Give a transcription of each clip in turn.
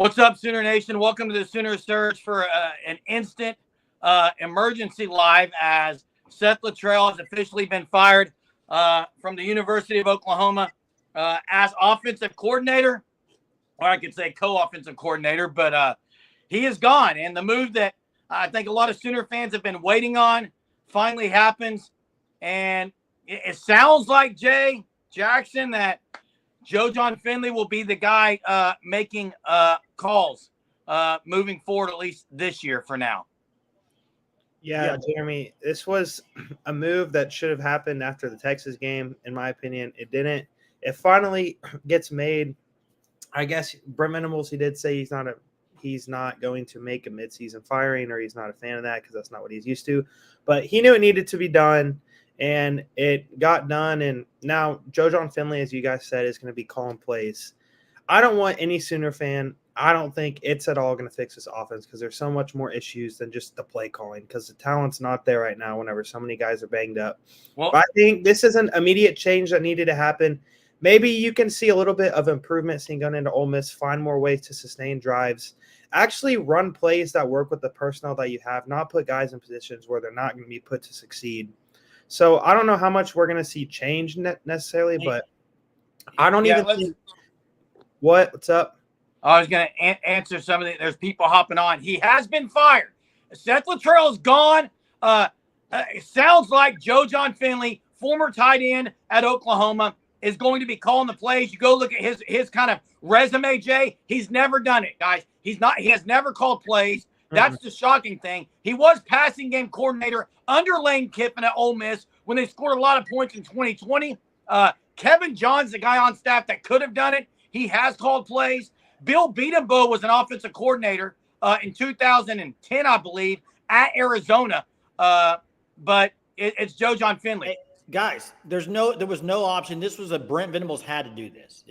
What's up, Sooner Nation? Welcome to the Sooner Surge for an instant emergency live as Seth Littrell has officially been fired from the University of Oklahoma as offensive coordinator, or I could say co-offensive coordinator, but he is gone. And the move that I think a lot of Sooner fans have been waiting on finally happens. And it sounds like, Jay Jackson, that Jon Finley will be the guy making calls moving forward, at least this year for now. Yeah, Jeremy, this was a move that should have happened after the Texas game, in my opinion. It didn't. It finally gets made. I guess Brent Venables, he did say he's not going to make a midseason firing, or he's not a fan of that because that's not what he's used to. But he knew it needed to be done, and it got done. And now Jon Finley, as you guys said, is going to be calling plays. I don't want any Sooner fan. I don't think it's at all going to fix this offense because there's so much more issues than just the play calling, because the talent's not there right now whenever so many guys are banged up. Well, I think this is an immediate change that needed to happen. Maybe you can see a little bit of improvement seeing going into Ole Miss, find more ways to sustain drives, actually run plays that work with the personnel that you have, not put guys in positions where they're not going to be put to succeed. So I don't know how much we're going to see change necessarily, but I don't even think – What's up? I was going to answer some of the – there's people hopping on. He has been fired. Seth Littrell is gone. It sounds like Jon Finley, former tight end at Oklahoma, is going to be calling the plays. You go look at his kind of resume, Jay. He's never done it, guys. He has never called plays. That's the shocking thing. He was passing game coordinator under Lane Kiffin at Ole Miss when they scored a lot of points in 2020. Kevin John's the guy on staff that could have done it. He has called plays. Bill Beatenbow was an offensive coordinator in 2010, I believe, at Arizona. But it's Jon Finley. Hey, guys, there was no option. This was a Brent Venables had to do this.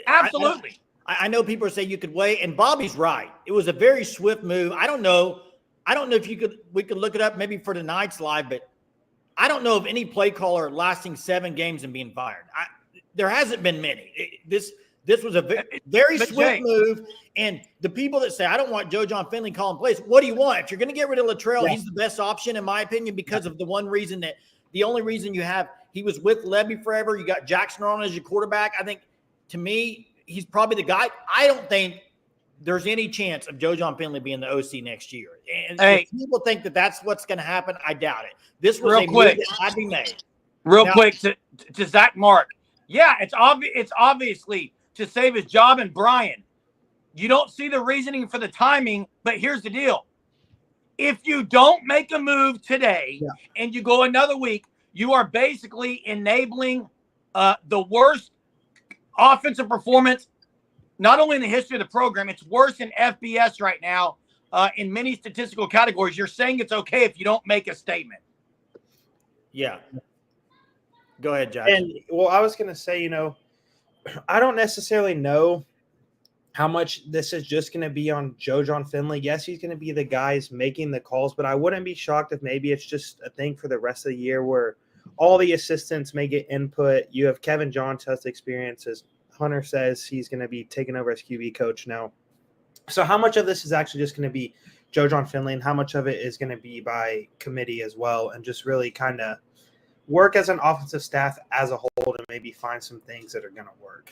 Absolutely. I know people are saying you could wait, and Bobby's right. It was a very swift move. I don't know if we could look it up maybe for tonight's live, but I don't know of any play caller lasting 7 games and being fired. There hasn't been many. This was a very swift move, and the people that say, I don't want Jon Finley calling plays, what do you want? If you're going to get rid of Littrell, he's the best option, in my opinion, because of the only reason you have – he was with Levy forever. You got Jackson on as your quarterback. I think, to me, he's probably the guy. I don't think there's any chance of Jon Finley being the OC next year. And if people think that that's what's going to happen, I doubt it. This was a move that had to be made. Quick to Zach Mark. Yeah, it's obviously – to save his job. And Brian, you don't see the reasoning for the timing, but here's the deal. If you don't make a move today and you go another week, you are basically enabling the worst offensive performance, not only in the history of the program, it's worse than FBS right now in many statistical categories. You're saying it's okay if you don't make a statement. Yeah. Go ahead, Jackson. And, I was going to say, I don't necessarily know how much this is just going to be on Jon Finley. Yes, he's going to be the guys making the calls, but I wouldn't be shocked if maybe it's just a thing for the rest of the year where all the assistants may get input. You have Kevin Johns has experience, as Hunter says he's going to be taking over as QB coach now. So how much of this is actually just going to be Jon Finley, and how much of it is going to be by committee as well, and just really kind of work as an offensive staff as a whole to maybe find some things that are going to work.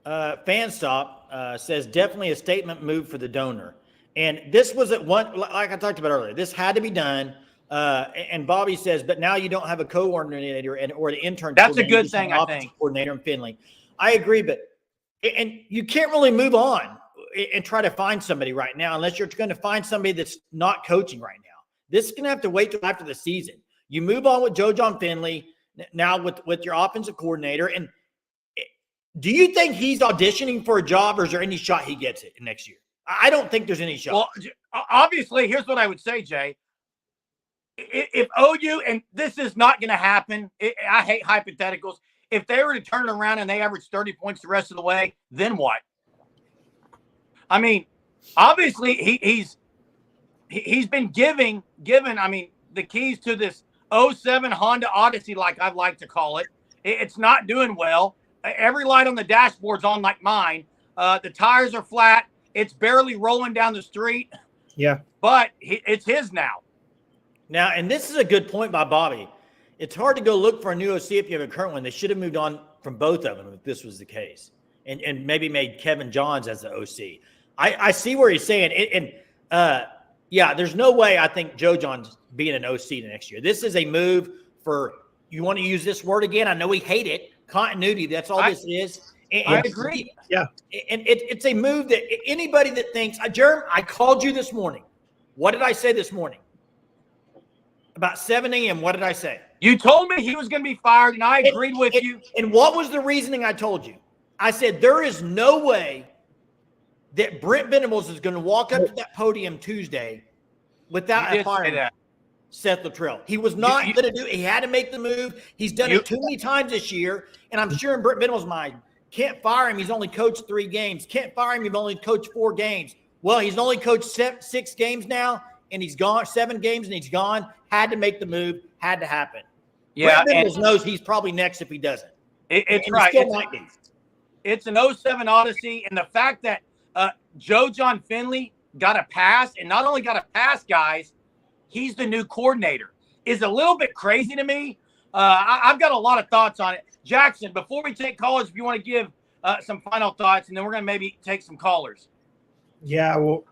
Fanstop says definitely a statement move for the donor. And this was at one, like I talked about earlier, this had to be done. And Bobby says, but now you don't have a coordinator or an intern. That's a good thing, I think. Coordinator in Finley. I agree, and you can't really move on and try to find somebody right now unless you're going to find somebody that's not coaching right now. This is going to have to wait till after the season. You move on with Jon Finley now with your offensive coordinator. And do you think he's auditioning for a job, or is there any shot he gets it next year? I don't think there's any shot. Well, obviously, here's what I would say, Jay. If OU, and this is not going to happen, I hate hypotheticals. If they were to turn it around and they average 30 points the rest of the way, then what? I mean, obviously, he's been given, the keys to this 07 Honda Odyssey, like I like to call it. It's not doing well. Every light on the dashboard's on like mine. The tires are flat. It's barely rolling down the street. Yeah. But it's his now. Now, and this is a good point by Bobby. It's hard to go look for a new OC if you have a current one. They should have moved on from both of them if this was the case, and maybe made Kevin Johns as the OC. I see where he's saying, yeah, there's no way I think Joe John's being an OC next year. This is a move for, you want to use this word again? I know we hate it. Continuity. That's all this is. And I agree. Yeah. And it's a move that anybody that thinks, Jeremy, I called you this morning. What did I say this morning? About 7 a.m., what did I say? You told me he was going to be fired, and I agreed with you. And what was the reasoning I told you? I said, there is no way that Brent Venables is going to walk up to that podium Tuesday without firing Seth Littrell. He was not going to do it. He had to make the move. He's done it too many times this year, and I'm sure in Brent Venables' mind, can't fire him. He's only coached 3 games. Can't fire him. He's only coached 4 games. Well, he's only coached 6 games now, and he's gone 7 games, and he's gone. Had to make the move. Had to happen. Yeah, Brent Venables knows he's probably next if he doesn't. It's right. It's an 07 Odyssey, and the fact that Jon Finley got a pass, and not only got a pass, guys, he's the new coordinator, is a little bit crazy to me. I've got a lot of thoughts on it. Jackson, before we take callers, if you want to give some final thoughts, and then we're going to maybe take some callers. Yeah, well,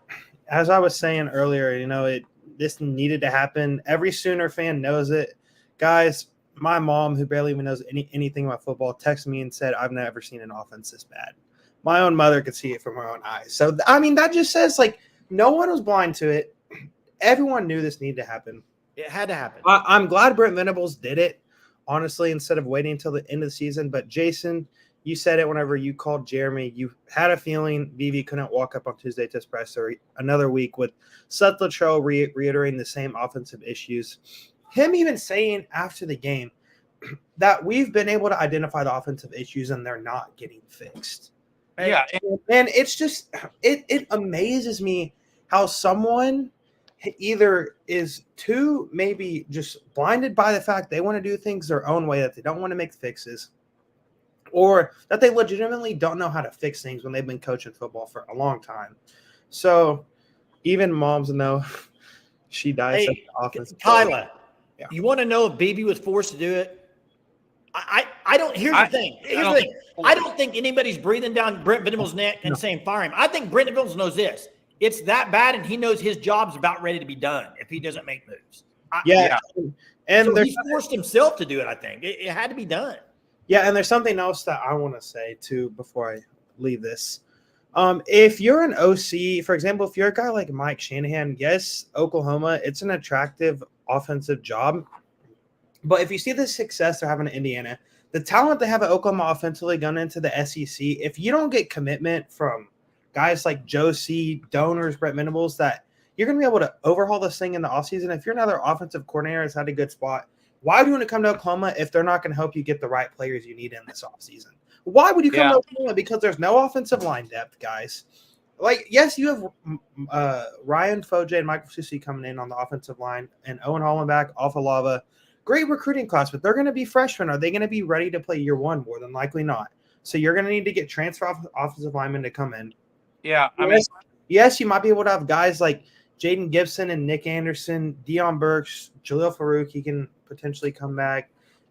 as I was saying earlier, this needed to happen. Every Sooner fan knows it. Guys, my mom, who barely even knows anything about football, texted me and said, I've never seen an offense this bad. My own mother could see it from her own eyes. So, I mean, that just says, no one was blind to it. Everyone knew this needed to happen. It had to happen. I'm glad Brent Venables did it, honestly, instead of waiting until the end of the season. But, Jason, you said it whenever you called Jeremy. You had a feeling Vivi couldn't walk up on Tuesday to espresso another week with Seth Littrell reiterating the same offensive issues. Him even saying after the game that we've been able to identify the offensive issues and they're not getting fixed. Yeah. And it's just it amazes me how someone either is too maybe just blinded by the fact they want to do things their own way, that they don't want to make fixes, or that they legitimately don't know how to fix things when they've been coaching football for a long time. So even moms know she dies at the offense. Tyler, you want to know if BB was forced to do it? I don't. Here's the thing. I don't think anybody's breathing down Brent Venables' neck and saying fire him. I think Brent Venables knows this. It's that bad, and he knows his job's about ready to be done if he doesn't make moves. And so he forced himself to do it. I think it had to be done. Yeah, and there's something else that I want to say too before I leave this. If you're an OC, for example, if you're a guy like Mike Shanahan, yes, Oklahoma, it's an attractive offensive job. But if you see the success they're having in Indiana, the talent they have at Oklahoma offensively going into the SEC, if you don't get commitment from guys like Joe C., donors, Brent Venables, that you're going to be able to overhaul this thing in the offseason. If you're another offensive coordinator that's had a good spot, why do you want to come to Oklahoma if they're not going to help you get the right players you need in this offseason? Why would you come to Oklahoma? Because there's no offensive line depth, guys. Yes, you have Ryan Foje and Michael Susi coming in on the offensive line, and Owen Hollenbach, Alpha Lava. Great recruiting class, but they're going to be freshmen. Are they going to be ready to play year one? More than likely not. So you're going to need to get transfer offensive linemen to come in. Yeah, yes, you might be able to have guys like Jaden Gibson and Nick Anderson, Deion Burks, Jaleel Farouk. He can potentially come back.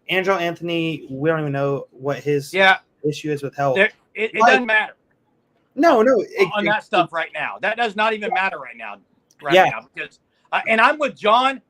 Angelo Anthony, we don't even know what his issue is with health. It doesn't matter. No, on that stuff right now. That does not even matter right now. Now, because and I'm with John.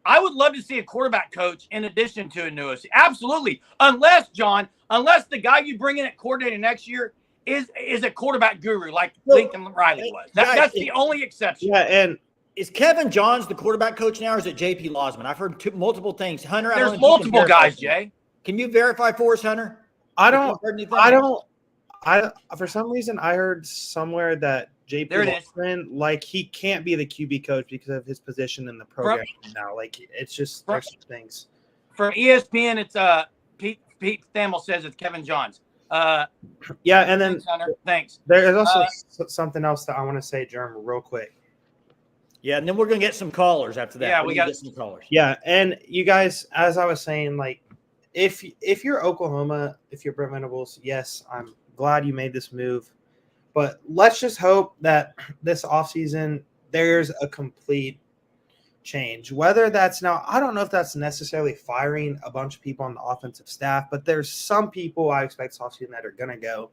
I would love to see a quarterback coach in addition to a new OC. Absolutely. Unless the guy you bring in at coordinator next year is a quarterback guru like Lincoln Riley was. That's the only exception. Yeah, and is Kevin Johns the quarterback coach now, or is it J.P. Losman? I've heard multiple things. Hunter, there's multiple guys, Jay. Can you verify for us, Hunter? I don't. For some reason, I heard somewhere that J.P. Losman, he can't be the QB coach because of his position in the program now. It's just there's some things. From ESPN, it's Pete Thamel says it's Kevin Johns. And then thanks, Hunter. Thanks. There's also something else that I want to say, Jeremy, real quick. Yeah, and then we're gonna get some callers after that. Yeah, we got some callers. Yeah, and you guys, as I was saying, if you're Oklahoma, if you're Brent Venables, yes, I'm glad you made this move. But let's just hope that this offseason there's a complete change. Whether that's now, I don't know if that's necessarily firing a bunch of people on the offensive staff, but there's some people I expect this offseason that are going to go.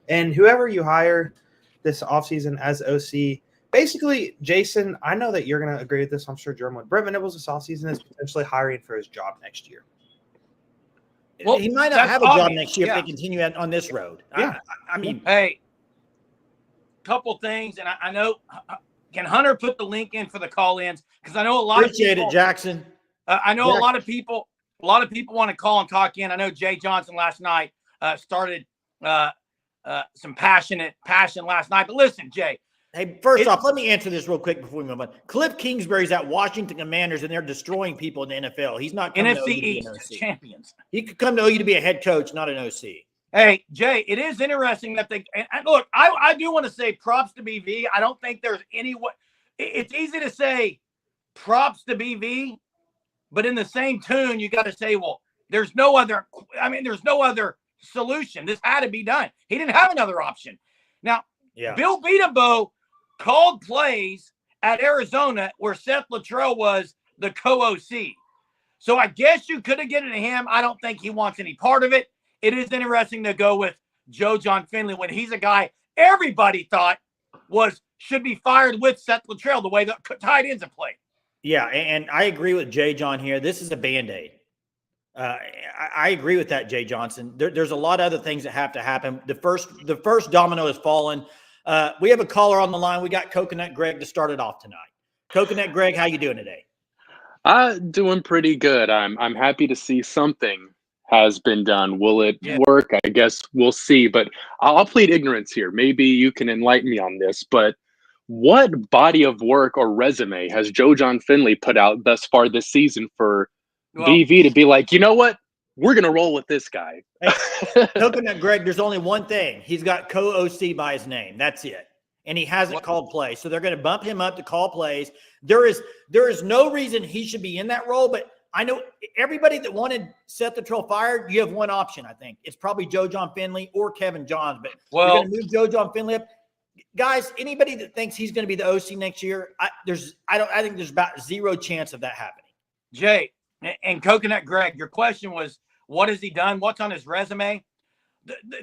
And whoever you hire this offseason as OC, basically, Jason, I know that you're going to agree with this. I'm sure Jerome would. Brent Venables this offseason is potentially hiring for his job next year. Well, he might not have a job next year if they continue on this road. Yeah. I mean, hey, couple things, and I know. Can Hunter put the link in for the call-ins? Because I know a lot appreciate of people, it, Jackson. I know Jackson. A lot of people want to call and talk in. I know Jay Johnson last night started some passion last night. But listen, Jay. Hey, first off, let me answer this real quick before we move on. Cliff Kingsbury's at Washington Commanders, and they're destroying people in the NFL. He's not coming NFC to OU East to be an OC. champions. He could come to OU to be a head coach, not an OC. Hey, Jay, it is interesting that they – and look, I do want to say props to BV. I don't think there's any way – it's easy to say props to BV, but in the same tune, you got to say, well, there's no other solution. This had to be done. He didn't have another option. Now, Bill Beatenbow called plays at Arizona where Seth Littrell was the co-OC. So I guess you could have given it to him. I don't think he wants any part of it. It is interesting to go with Jon Finley when he's a guy everybody thought should be fired with Seth Littrell, the way the tight ends have played. Yeah, and I agree with Jay John here. This is a Band-Aid. I agree with that, Jay Johnson. There's a lot of other things that have to happen. The first domino has fallen. We have a caller on the line. We got Coconut Greg to start it off tonight. Coconut Greg, how you doing today? Doing pretty good. I'm happy to see something has been done. Will it work? I guess we'll see. But I'll plead ignorance here. Maybe you can enlighten me on this. But what body of work or resume has Jon Finley put out thus far this season for BV to be like, you know what? We're going to roll with this guy. Hey, Coconut Greg, there's only one thing. He's got co-OC by his name. That's it. And he hasn't called plays. So they're going to bump him up to call plays. There is no reason he should be in that role, but I know everybody that wanted Seth Littrell fired, you have one option, I think. It's probably Jon Finley or Kevin Johns, but you're going to move Jon Finley up. Guys, anybody that thinks he's going to be the OC next year, I think there's about zero chance of that happening. Jay and Coconut Greg, your question was, what has he done? What's on his resume?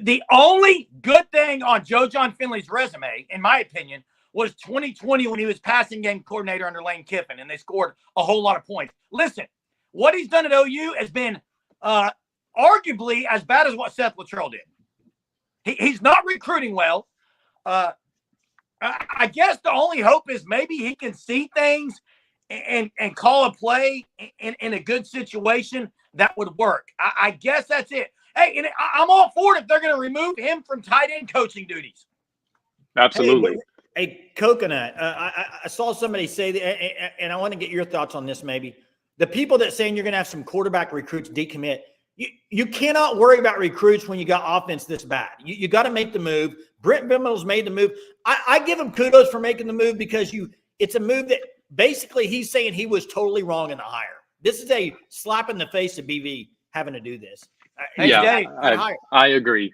The only good thing on Jon Finley's resume, in my opinion, was 2020 when he was passing game coordinator under Lane Kiffin, and they scored a whole lot of points. Listen, what he's done at OU has been arguably as bad as what Seth Littrell did. He's not recruiting well. I guess the only hope is maybe he can see things and call a play in a good situation that would work. I guess that's it. Hey, and I'm all for it if they're going to remove him from tight end coaching duties. Absolutely. Hey, Coconut, I saw somebody say that, and I want to get your thoughts on this maybe. The people that saying you're going to have some quarterback recruits decommit, you cannot worry about recruits when you got offense this bad. You got to make the move. Brent Venables made the move. I give him kudos for making the move because it's a move that basically he's saying he was totally wrong in the hire. This is a slap in the face to BV having to do this. I agree.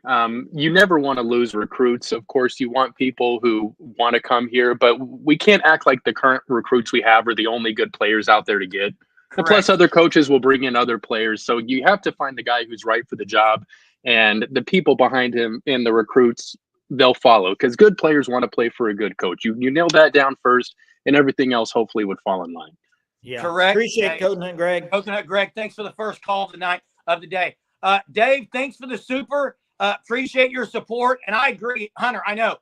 You never want to lose recruits. Of course, you want people who want to come here, but we can't act like the current recruits we have are the only good players out there to get. And plus, other coaches will bring in other players. So you have to find the guy who's right for the job, and the people behind him and the recruits, they'll follow because good players want to play for a good coach. You nail that down first, and everything else hopefully would fall in line. Yeah, correct. Appreciate Coconut Greg. Coconut Greg, thanks for the first call of the day. Dave, thanks for the super. Appreciate your support. And I agree, Hunter, I know.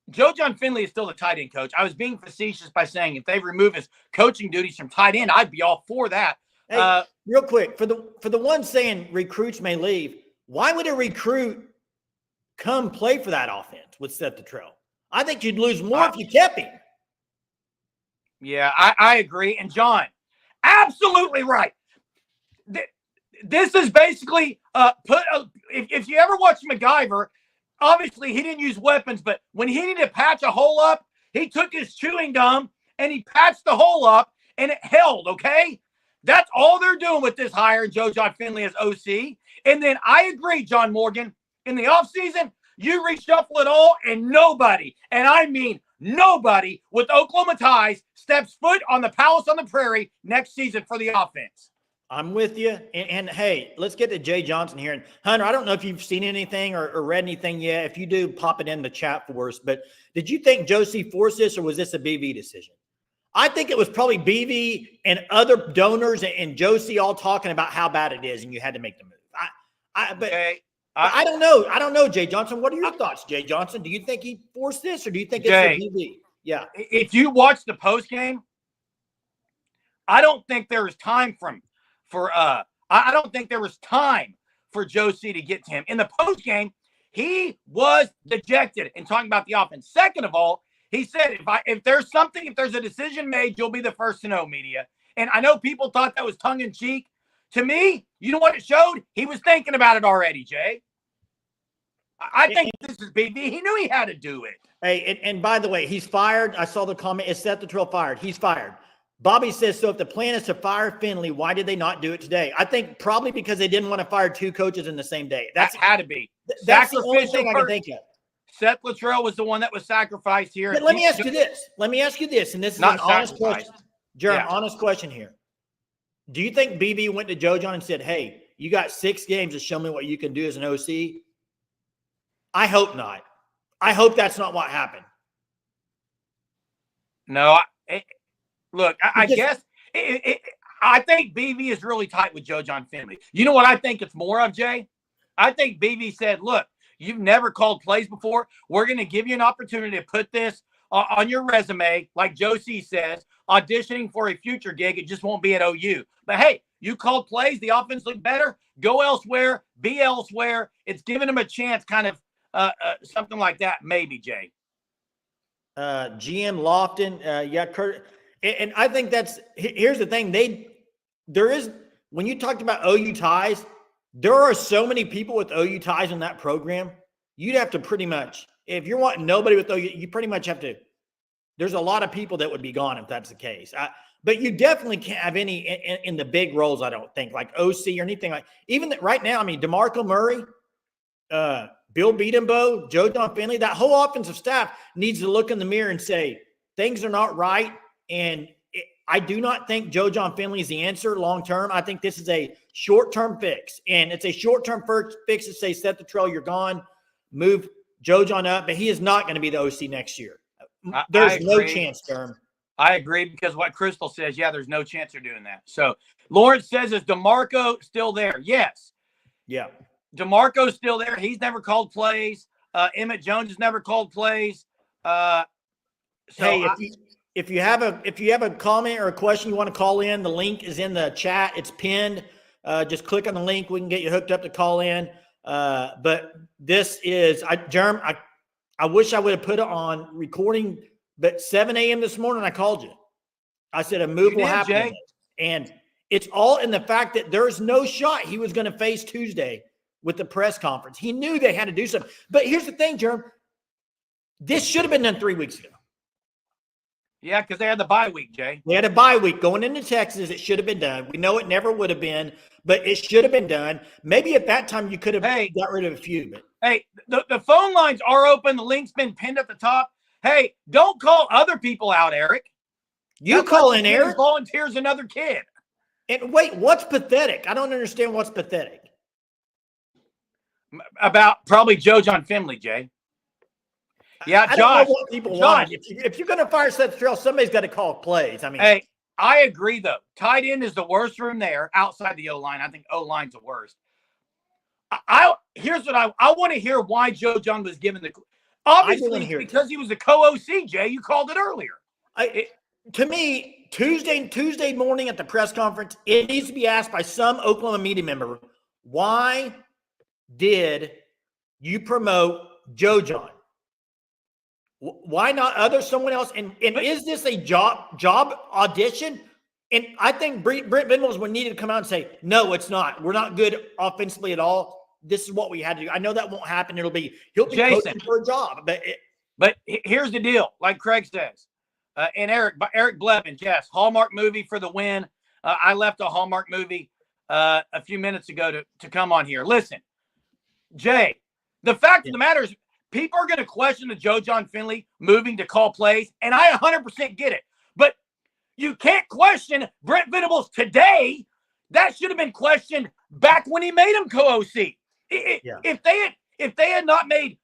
Jon Finley is still the tight end coach. I was being facetious by saying if they remove his coaching duties from tight end, I'd be all for that. Hey, real quick, for the one saying recruits may leave, why would a recruit come play for that offense with Seth Littrell? I think you'd lose more if you kept him. Yeah, I agree. And John, absolutely right. This is basically if you ever watch MacGyver, obviously he didn't use weapons, but when he needed to patch a hole up, he took his chewing gum and he patched the hole up and it held, okay? That's all they're doing with this hire, Jon Finley as OC. And then I agree, John Morgan, in the offseason, You reshuffle it all, and nobody, and I mean nobody with Oklahoma ties steps foot on the Palace on the Prairie next season for the offense. I'm with you. And hey, let's get to Jay Johnson here. And Hunter, I don't know if you've seen anything or read anything yet. If you do, pop it in the chat for us. But did you think Josie forced this, or was this a BV decision? I think it was probably BV and other donors and Josie all talking about how bad it is, and you had to make the move. I don't know. I don't know, Jay Johnson. What are your thoughts, Jay Johnson? Do you think he forced this, or do you think it's a BV? Yeah. If you watch the post game, I don't think there was time I don't think there was time for Josie to get to him. In the post game, he was dejected in talking about the offense. Second of all, he said, if there's a decision made, you'll be the first to know, media. And I know people thought that was tongue in cheek. To me, you know what it showed? He was thinking about it already, Jay. I think this is BV. He knew he had to do it. Hey, and by the way, he's fired. I saw the comment. Is Seth Littrell fired? He's fired. Bobby says, so if the plan is to fire Finley, why did they not do it today? I think probably because they didn't want to fire two coaches in the same day. That had to be. That's the only thing I can think of. Seth Littrell was the one that was sacrificed here. But let me ask you this. And this is an honest question. Jeremy, honest question here. Do you think BB went to Joe Jon and said, hey, you got 6 games to show me what you can do as an OC? I hope not. I hope that's not what happened. No, look, I guess I think BV is really tight with Jon Finley. You know what I think it's more of, Jay? I think BV said, look, you've never called plays before. We're going to give you an opportunity to put this on your resume, like Josie says, auditioning for a future gig. It just won't be at OU. But, hey, you called plays. The offense looked better. Go elsewhere. Be elsewhere. It's giving them a chance, kind of something like that, maybe, Jay. GM Lofton, Kurt. And I think here's the thing. When you talked about OU ties, there are so many people with OU ties in that program. You'd have to pretty much, if you're wanting nobody with OU, you pretty much have to, there's a lot of people that would be gone if that's the case. But you definitely can't have any in the big roles, I don't think, like OC or anything like, even right now, I mean, DeMarco Murray, Bill Beatenbow, Jon Finley, that whole offensive staff needs to look in the mirror and say, things are not right. And I do not think Jon Finley is the answer long-term. I think this is a short-term fix. And it's a short-term fix to say, Seth Littrell, you're gone, move Jon up. But he is not going to be the OC next year. There's no chance, Term. I agree, because what Crystal says, there's no chance they're doing that. So Lawrence says, is DeMarco still there? Yes. Yeah. DeMarco's still there. He's never called plays. Emmett Jones has never called plays. If you have a comment or a question you want to call in, the link is in the chat. It's pinned. Just click on the link. We can get you hooked up to call in. But this is Jerm. I wish I would have put it on recording, but 7 a.m. this morning I called you. I said a move will happen, Jay. And it's all in the fact that there's no shot he was going to face Tuesday with the press conference. He knew they had to do something. But here's the thing, Jerm. This should have been done 3 weeks ago. Yeah, because they had the bye week, Jay. They had a bye week going into Texas. It should have been done. We know it never would have been, but it should have been done. Maybe at that time you could have got rid of a few. But hey, the phone lines are open. The link's been pinned at the top. Hey, don't call other people out, Eric. You call in, Eric. Volunteers another kid. And wait, what's pathetic? I don't understand what's pathetic. About probably Jon Finley, Jay. Yeah, I Josh. don't know what people want. If you're going to fire Seth Littrell, somebody's got to call plays. I mean, hey, I agree though. Tight end is the worst room there outside the O-line. I think O-line's the worst. Here's what I want to hear why Jon was given the obviously because he was a co-OC. Jay, you called it earlier. To me, Tuesday morning at the press conference, it needs to be asked by some Oklahoma media member, why did you promote Jon? Why not someone else? And is this a job audition? And I think Brent Venables would need to come out and say, no, it's not. We're not good offensively at all. This is what we had to do. I know that won't happen. He'll be coaching for a job. But here's the deal, like Craig says, and Eric Blevins, yes, Hallmark movie for the win. I left a Hallmark movie a few minutes ago to come on here. Listen, Jay, the fact of the matter is, people are going to question the Jon Finley moving to call plays, and I 100% get it. But you can't question Brent Venables today. That should have been questioned back when he made him co-OC. If they had not made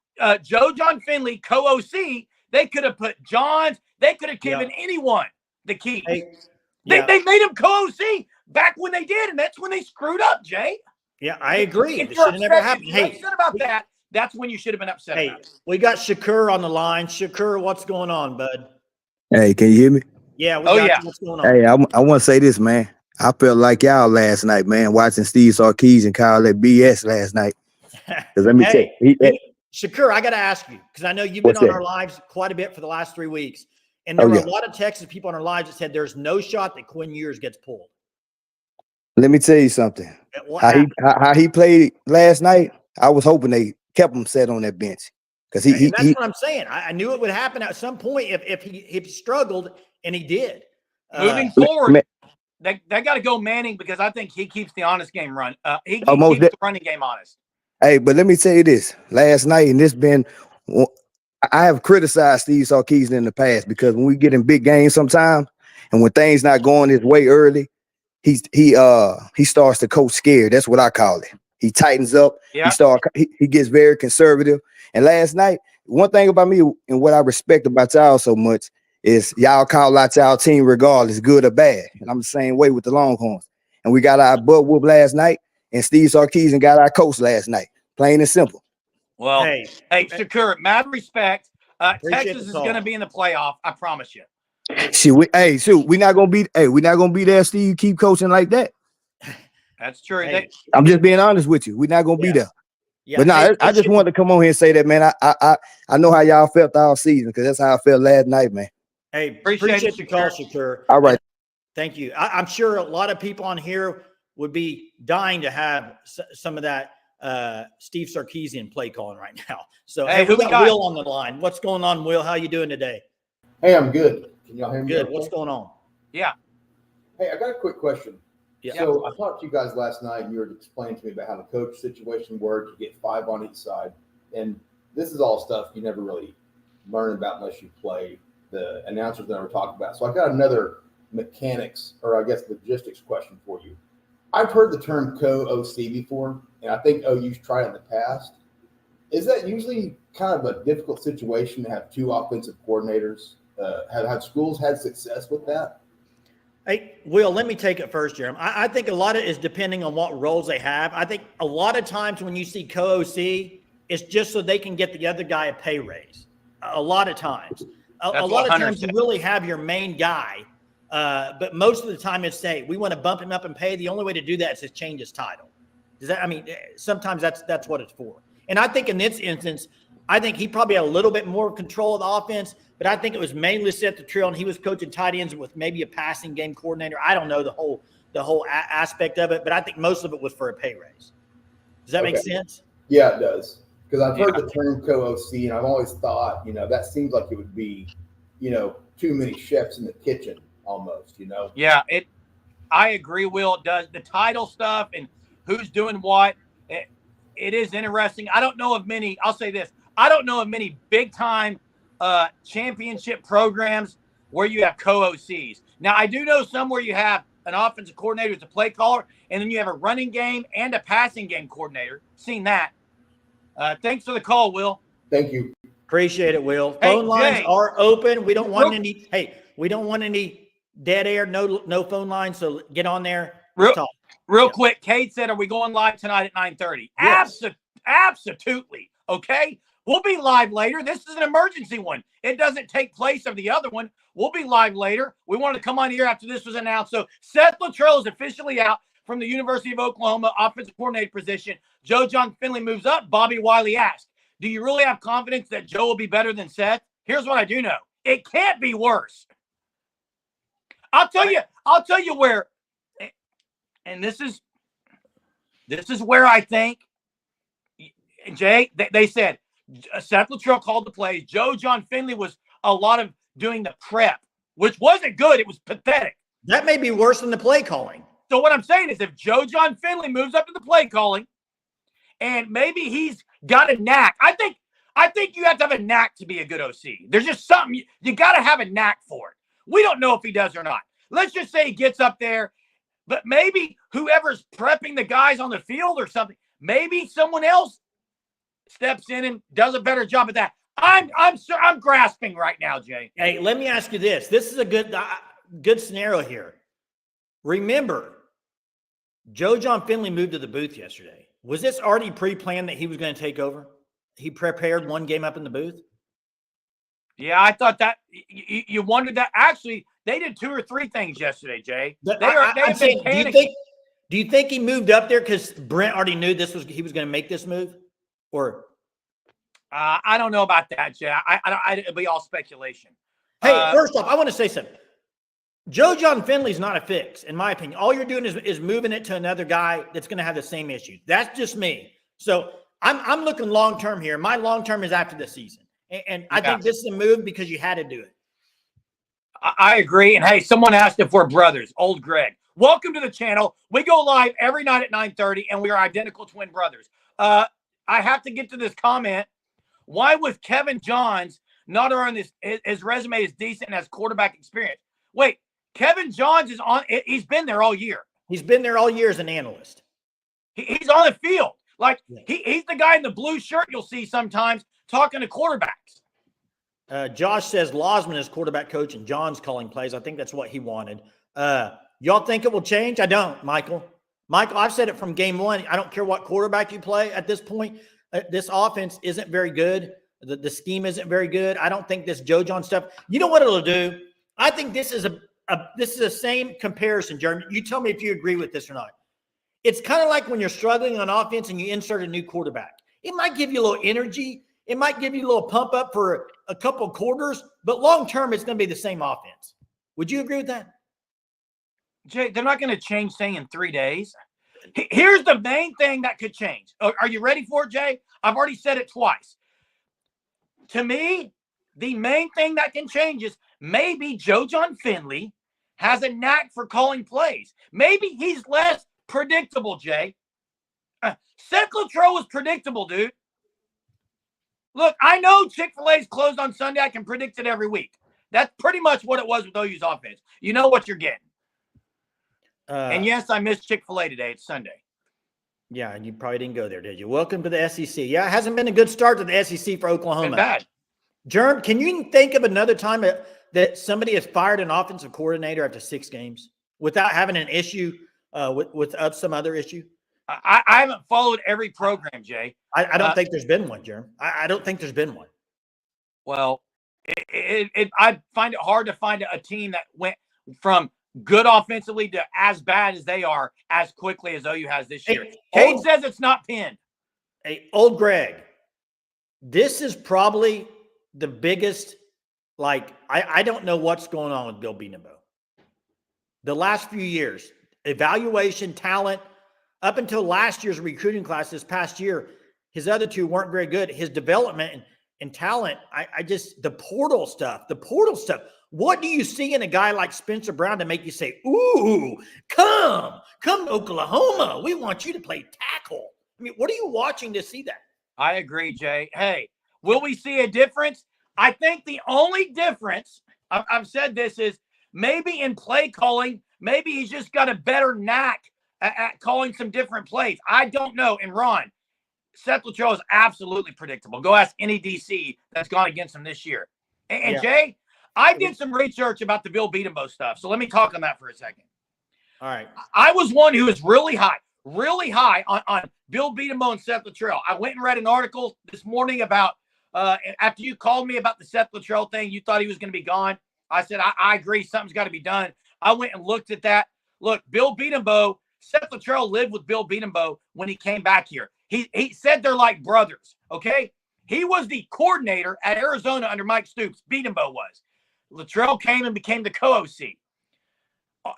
Jon Finley co-OC, they could have put Johns. They could have given anyone the key. They made him co-OC back when they did, and that's when they screwed up, Jay. Yeah, I agree. If It you're should have never happened. upset about that, that's when you should have been upset about it. We got Shakur on the line. Shakur, what's going on, bud? Hey, can you hear me? Yeah, we got you. What's going on? Hey, I want to say this, man. I felt like y'all last night, man, watching Steve Sarkisian and call that BS last night. Because let me tell you. Shakur, I got to ask you, because I know you've been on our lives quite a bit for the last 3 weeks. And there were a lot of Texas people on our lives that said there's no shot that Quinn Ewers gets pulled. Let me tell you something. How he played last night, I was hoping they kept him set on that bench. Because that's what I'm saying. I knew it would happen at some point if he struggled, and he did. Moving forward, they got to go Manning, because I think he keeps the honest game run. He keeps the running game honest. Hey, but let me tell you this. Last night, and this been – I have criticized Steve Sarkisian in the past, because when we get in big games sometimes, and when things not going his way early, he starts to coach scared. That's what I call it. He tightens up. Yeah. He gets very conservative. And last night, one thing about me and what I respect about y'all so much is y'all call out y'all team regardless, good or bad. And I'm the same way with the Longhorns. And we got our butt whoop last night, and Steve Sarkisian got our coach last night. Plain and simple. Well, hey, Shakur, mad respect. Texas is going to be in the playoff. I promise you. We're not gonna be there. Steve, keep coaching like that. That's true. I'm just being honest with you. We're not gonna be there. Yeah. But I just wanted to come on here and say that, man. I know how y'all felt all season, because that's how I felt last night, man. Hey, appreciate your call, Shakur. All right. Thank you. I'm sure a lot of people on here would be dying to have some of that Steve Sarkisian play calling right now. So we got Will on the line. What's going on, Will? How you doing today? Hey, I'm good. Can y'all hear me? Good. Okay? What's going on? Yeah. Hey, I got a quick question. Yeah. So I talked to you guys last night, and you were explaining to me about how the coach situation works. You get 5 on each side. And this is all stuff you never really learn about unless you play. The announcers never talk about. So I got another mechanics, or I guess logistics question for you. I've heard the term co-OC before, and I think OU's tried it in the past. Is that usually kind of a difficult situation to have 2 offensive coordinators? Have schools had success with that? Hey, Will, let me take it first, Jeremy. I think a lot of it is depending on what roles they have. I think a lot of times when you see co-OC, it's just so they can get the other guy a pay raise. A lot of times. A lot of times you really have your main guy, but most of the time it's say, we want to bump him up in pay. The only way to do that is to change his title. Sometimes that's what it's for. And I think in this instance, I think he probably had a little bit more control of the offense, but I think it was mainly Seth Littrell, and he was coaching tight ends with maybe a passing game coordinator. I don't know the whole aspect of it, but I think most of it was for a pay raise. Does that make sense? Yeah, it does. Because I've heard the term co-OC, and I've always thought, that seems like it would be, too many chefs in the kitchen almost, Yeah, I agree, Will. It does. The title stuff and who's doing what, it is interesting. I don't know of many, I'll say this, I don't know of many big-time championship programs where you have co-OCs. Now, I do know some where you have an offensive coordinator as a play caller, and then you have a running game and a passing game coordinator. Seen that. Thanks for the call, Will. Thank you. Appreciate it, Will. Phone lines are open. We don't want any dead air, no phone lines, so get on there. Real quick, Kate said, are we going live tonight at 9:30? Yes. Absolutely. Okay. We'll be live later. This is an emergency one. It doesn't take place of the other one. We'll be live later. We wanted to come on here after this was announced. So Seth Littrell is officially out from the University of Oklahoma offensive coordinator position. Jon Finley moves up. Bobby Wiley asked, do you really have confidence that Joe will be better than Seth? Here's what I do know. It can't be worse. I'll tell you where, and this is where I think, Jay, they said, Seth Littrell called the plays. Jon Finley was a lot of doing the prep, which wasn't good. It was pathetic. That may be worse than the play calling. So what I'm saying is if Jon Finley moves up to the play calling and maybe he's got a knack, I I think you have to have a knack to be a good OC. There's just something you got to have a knack for it. We don't know if he does or not. Let's just say he gets up there, but maybe whoever's prepping the guys on the field or something, maybe someone else steps in and does a better job at that. I'm grasping right now, Jay. Hey, let me ask you this. This is a good scenario here. Remember, Jon Finley moved to the booth yesterday. Was this already pre-planned that he was going to take over? He prepared one game up in the booth? Yeah, I thought that you wondered that. Actually, they did 2 or 3 things yesterday, Jay. They have been panicking. Do you think he moved up there because Brent already knew he was going to make this move? Or I don't know about that, Jay. It'll be all speculation. Hey, first off, I want to say something. Jon Finley's not a fix, in my opinion. All you're doing is moving it to another guy that's going to have the same issue. That's just me. So I'm looking long term here. My long term is after the season, and I think this is a move because you had to do it. I agree. And hey, someone asked if we're brothers. Old Greg, welcome to the channel. We go live every night at 9:30, and we are identical twin brothers. I have to get to this comment. Why was Kevin Johns not on this? His resume is decent and has quarterback experience. Wait, Kevin Johns is on. He's been there all year. He's been there all year as an analyst. He's on the field. Like he's the guy in the blue shirt you'll see sometimes talking to quarterbacks. Josh says Losman is quarterback coach and John's calling plays. I think that's what he wanted. Y'all think it will change? I don't, Michael. Michael, I've said it from game one. I don't care what quarterback you play at this point. This offense isn't very good. The scheme isn't very good. I don't think this Jon stuff. You know what it'll do? I think this is the same comparison, Jeremy. You tell me if you agree with this or not. It's kind of like when you're struggling on offense and you insert a new quarterback. It might give you a little energy. It might give you a little pump up for a couple quarters, but long term, it's going to be the same offense. Would you agree with that? Jay, they're not going to change things in 3 days. Here's the main thing that could change. Are you ready for it, Jay? I've already said it twice. To me, the main thing that can change is maybe Jon Finley has a knack for calling plays. Maybe he's less predictable, Jay. Seth Littrell was predictable, dude. Look, I know Chick-fil-A's closed on Sunday. I can predict it every week. That's pretty much what it was with OU's offense. You know what you're getting. And yes, I missed Chick-fil-A today. It's Sunday. Yeah, and you probably didn't go there, did you? Welcome to the SEC. Yeah, it hasn't been a good start to the SEC for Oklahoma. Been bad. Germ, can you think of another time that somebody has fired an offensive coordinator after 6 games without having an issue with some other issue? I haven't followed every program, Jay. I don't think there's been one, Germ. I don't think there's been one. Well, I find it hard to find a team that went from good offensively to as bad as they are as quickly as OU has this year. Kate says it's not pinned. Hey, old Greg, this is probably the biggest, I don't know what's going on with Bill Bedenbaugh. The last few years, evaluation, talent, up until last year's recruiting class this past year, his other 2 weren't very good. His development and talent, the portal stuff. What do you see in a guy like Spencer Brown to make you say, ooh, come to Oklahoma. We want you to play tackle. I mean, what are you watching to see that? I agree, Jay. Hey, will we see a difference? I think the only difference, I've said this, is maybe in play calling, maybe he's just got a better knack at calling some different plays. I don't know. And Ron, Seth Littrell is absolutely predictable. Go ask any DC that's gone against him this year. And Jay, I did some research about the Bill Bedenbaugh stuff. So let me talk on that for a second. All right. I was one who was really high on Bill Bedenbaugh and Seth Littrell. I went and read an article this morning about after you called me about the Seth Littrell thing, you thought he was going to be gone. I said, I agree. Something's got to be done. I went and looked at that. Look, Bill Bedenbaugh, Seth Littrell lived with Bill Bedenbaugh when he came back here. He said they're like brothers, okay? He was the coordinator at Arizona under Mike Stoops. Bedenbaugh was. Littrell came and became the co-OC.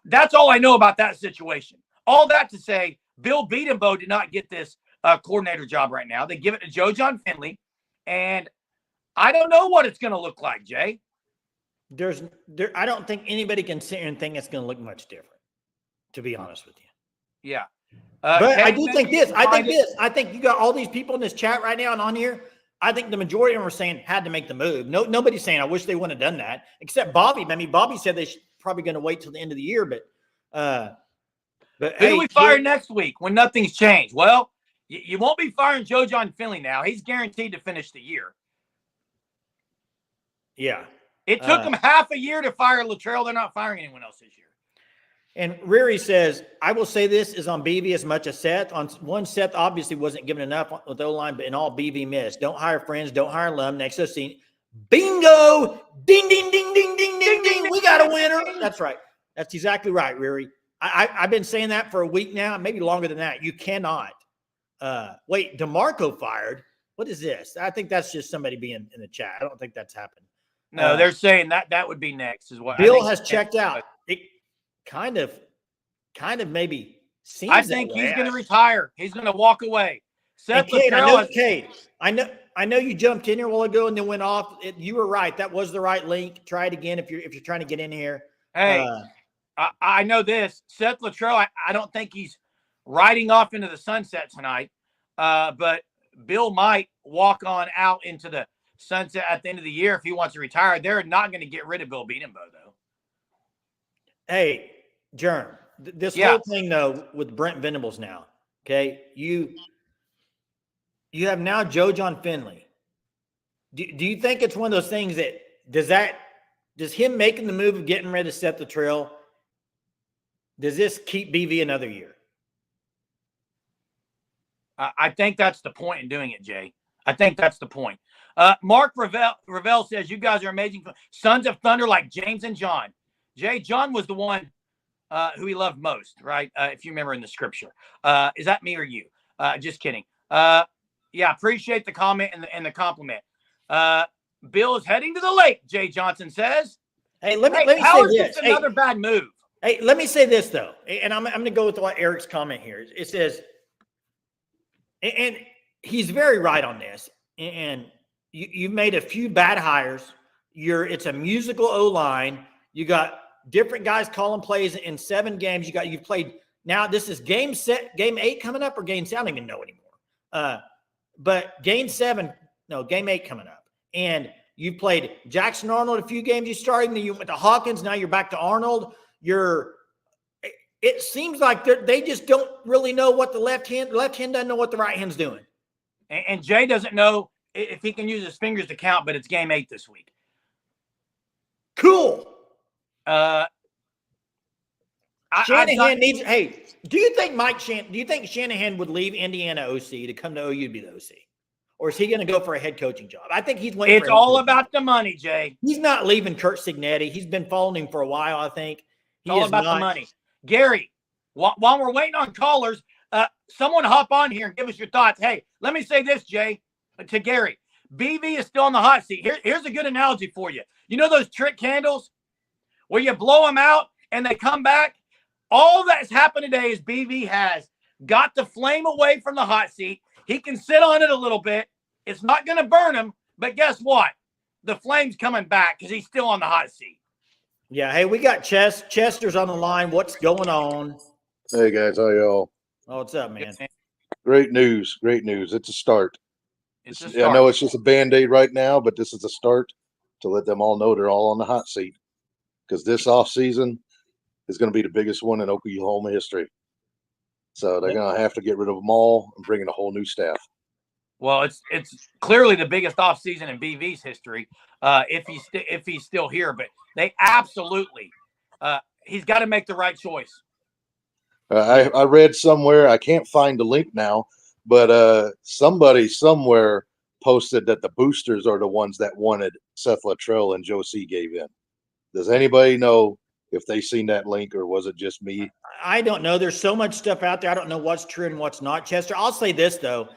That's all I know about that situation. All that to say, Bill Bedenbaugh did not get this coordinator job right now. They give it to Jon Finley, and I don't know what it's going to look like, Jay. I don't think anybody can sit here and think it's going to look much different, to be honest with you. Yeah. But I do think this. I think you got all these people in this chat right now and on here I think the majority of them are saying had to make the move. Nobody's saying I wish they wouldn't have done that, except Bobby. I mean, Bobby said they should probably going to wait till the end of the year, but who do we fire next week when nothing's changed? Well, you won't be firing Jon Finley now. He's guaranteed to finish the year. Yeah. It took them half a year to fire Littrell. They're not firing anyone else this year. And Riri says, I will say this is on BV as much as Seth. On one, Seth obviously wasn't given enough with the O-line, but in all, BV missed. Don't hire friends. Don't hire alum. Next scene. Bingo! Ding, ding, ding, ding, ding, ding, ding. We got a winner. That's right. That's exactly right, Riri. I've been saying that for a week now, maybe longer than that. You cannot. Wait, DeMarco fired? What is this? I think that's just somebody being in the chat. I don't think that's happened. No, they're saying that would be next is what Bill has checked out. It kind of maybe seems I think he's going to retire. He's going to walk away. Seth Kate, I know you jumped in here a while ago and then went off. You were right. That was the right link. Try it again if you're trying to get in here. Hey, I know this. Seth Littrell, I don't think he's riding off into the sunset tonight, but Bill might walk on out into the sunset at the end of the year if he wants to retire. They're not going to get rid of Bill Beatenbow, though. Hey, Jerm, this whole thing, though, with Brent Venables now, okay, you have now Jon Finley. Do you think it's one of those things that does him making the move of getting rid of Seth Littrell, does this keep BV another year? I think that's the point in doing it, Jay. I think that's the point. Mark Ravel says, you guys are amazing. Sons of Thunder like James and John. Jay, John was the one who he loved most, right? If you remember in the scripture. Is that me or you? Just kidding. Yeah, appreciate the comment and the compliment. Bill is heading to the lake, Jay Johnson says. Hey, let me how say is this. Another bad move. Hey, let me say this, though. And I'm going to go with what Eric's comment here. It says, and he's very right on this. And you've made a few bad hires. It's a musical O-line. You got different guys calling plays in 7 games. You've played. Now this is game 8 coming up or game 7. I don't even know anymore. But game 8 coming up. And you played Jackson Arnold a few games. You started, then you went to Hawkins. Now you're back to Arnold. It seems like they just don't really know what the left hand doesn't know what the right hand's doing. And Jay doesn't know if he can use his fingers to count, but it's game 8 this week. Cool. Shanahan needs. Hey, do you think Shanahan would leave Indiana OC to come to OU to be the OC, or is he going to go for a head coaching job? I think he's waiting. It's all about the money, Jay. He's not leaving Kurt Signetti. He's been following him for a while. I think it's all about the money. Gary, while we're waiting on callers, someone hop on here and give us your thoughts. Hey, let me say this, Jay, to Gary. BV is still in the hot seat. Here's a good analogy for you. You know those trick candles where you blow them out and they come back? All that's happened today is BV has got the flame away from the hot seat. He can sit on it a little bit. It's not going to burn him, but guess what? The flame's coming back because he's still on the hot seat. Yeah, hey, we got Chester's on the line. What's going on? Hey, guys, how y'all? Oh, what's up, man? Great news. It's a start. I know it's just a Band-Aid right now, but this is a start to let them all know they're all on the hot seat, because this offseason is going to be the biggest one in Oklahoma history. So they're going to have to get rid of them all and bring in a whole new staff. Well, it's clearly the biggest offseason in BV's history, if he's still here. But they absolutely he's got to make the right choice. I read somewhere, I can't find the link now, but somebody somewhere posted that the boosters are the ones that wanted Seth Littrell and Joe C gave in. Does anybody know if they seen that link, or was it just me? I don't know. There's so much stuff out there. I don't know what's true and what's not, Chester. I'll say this, though.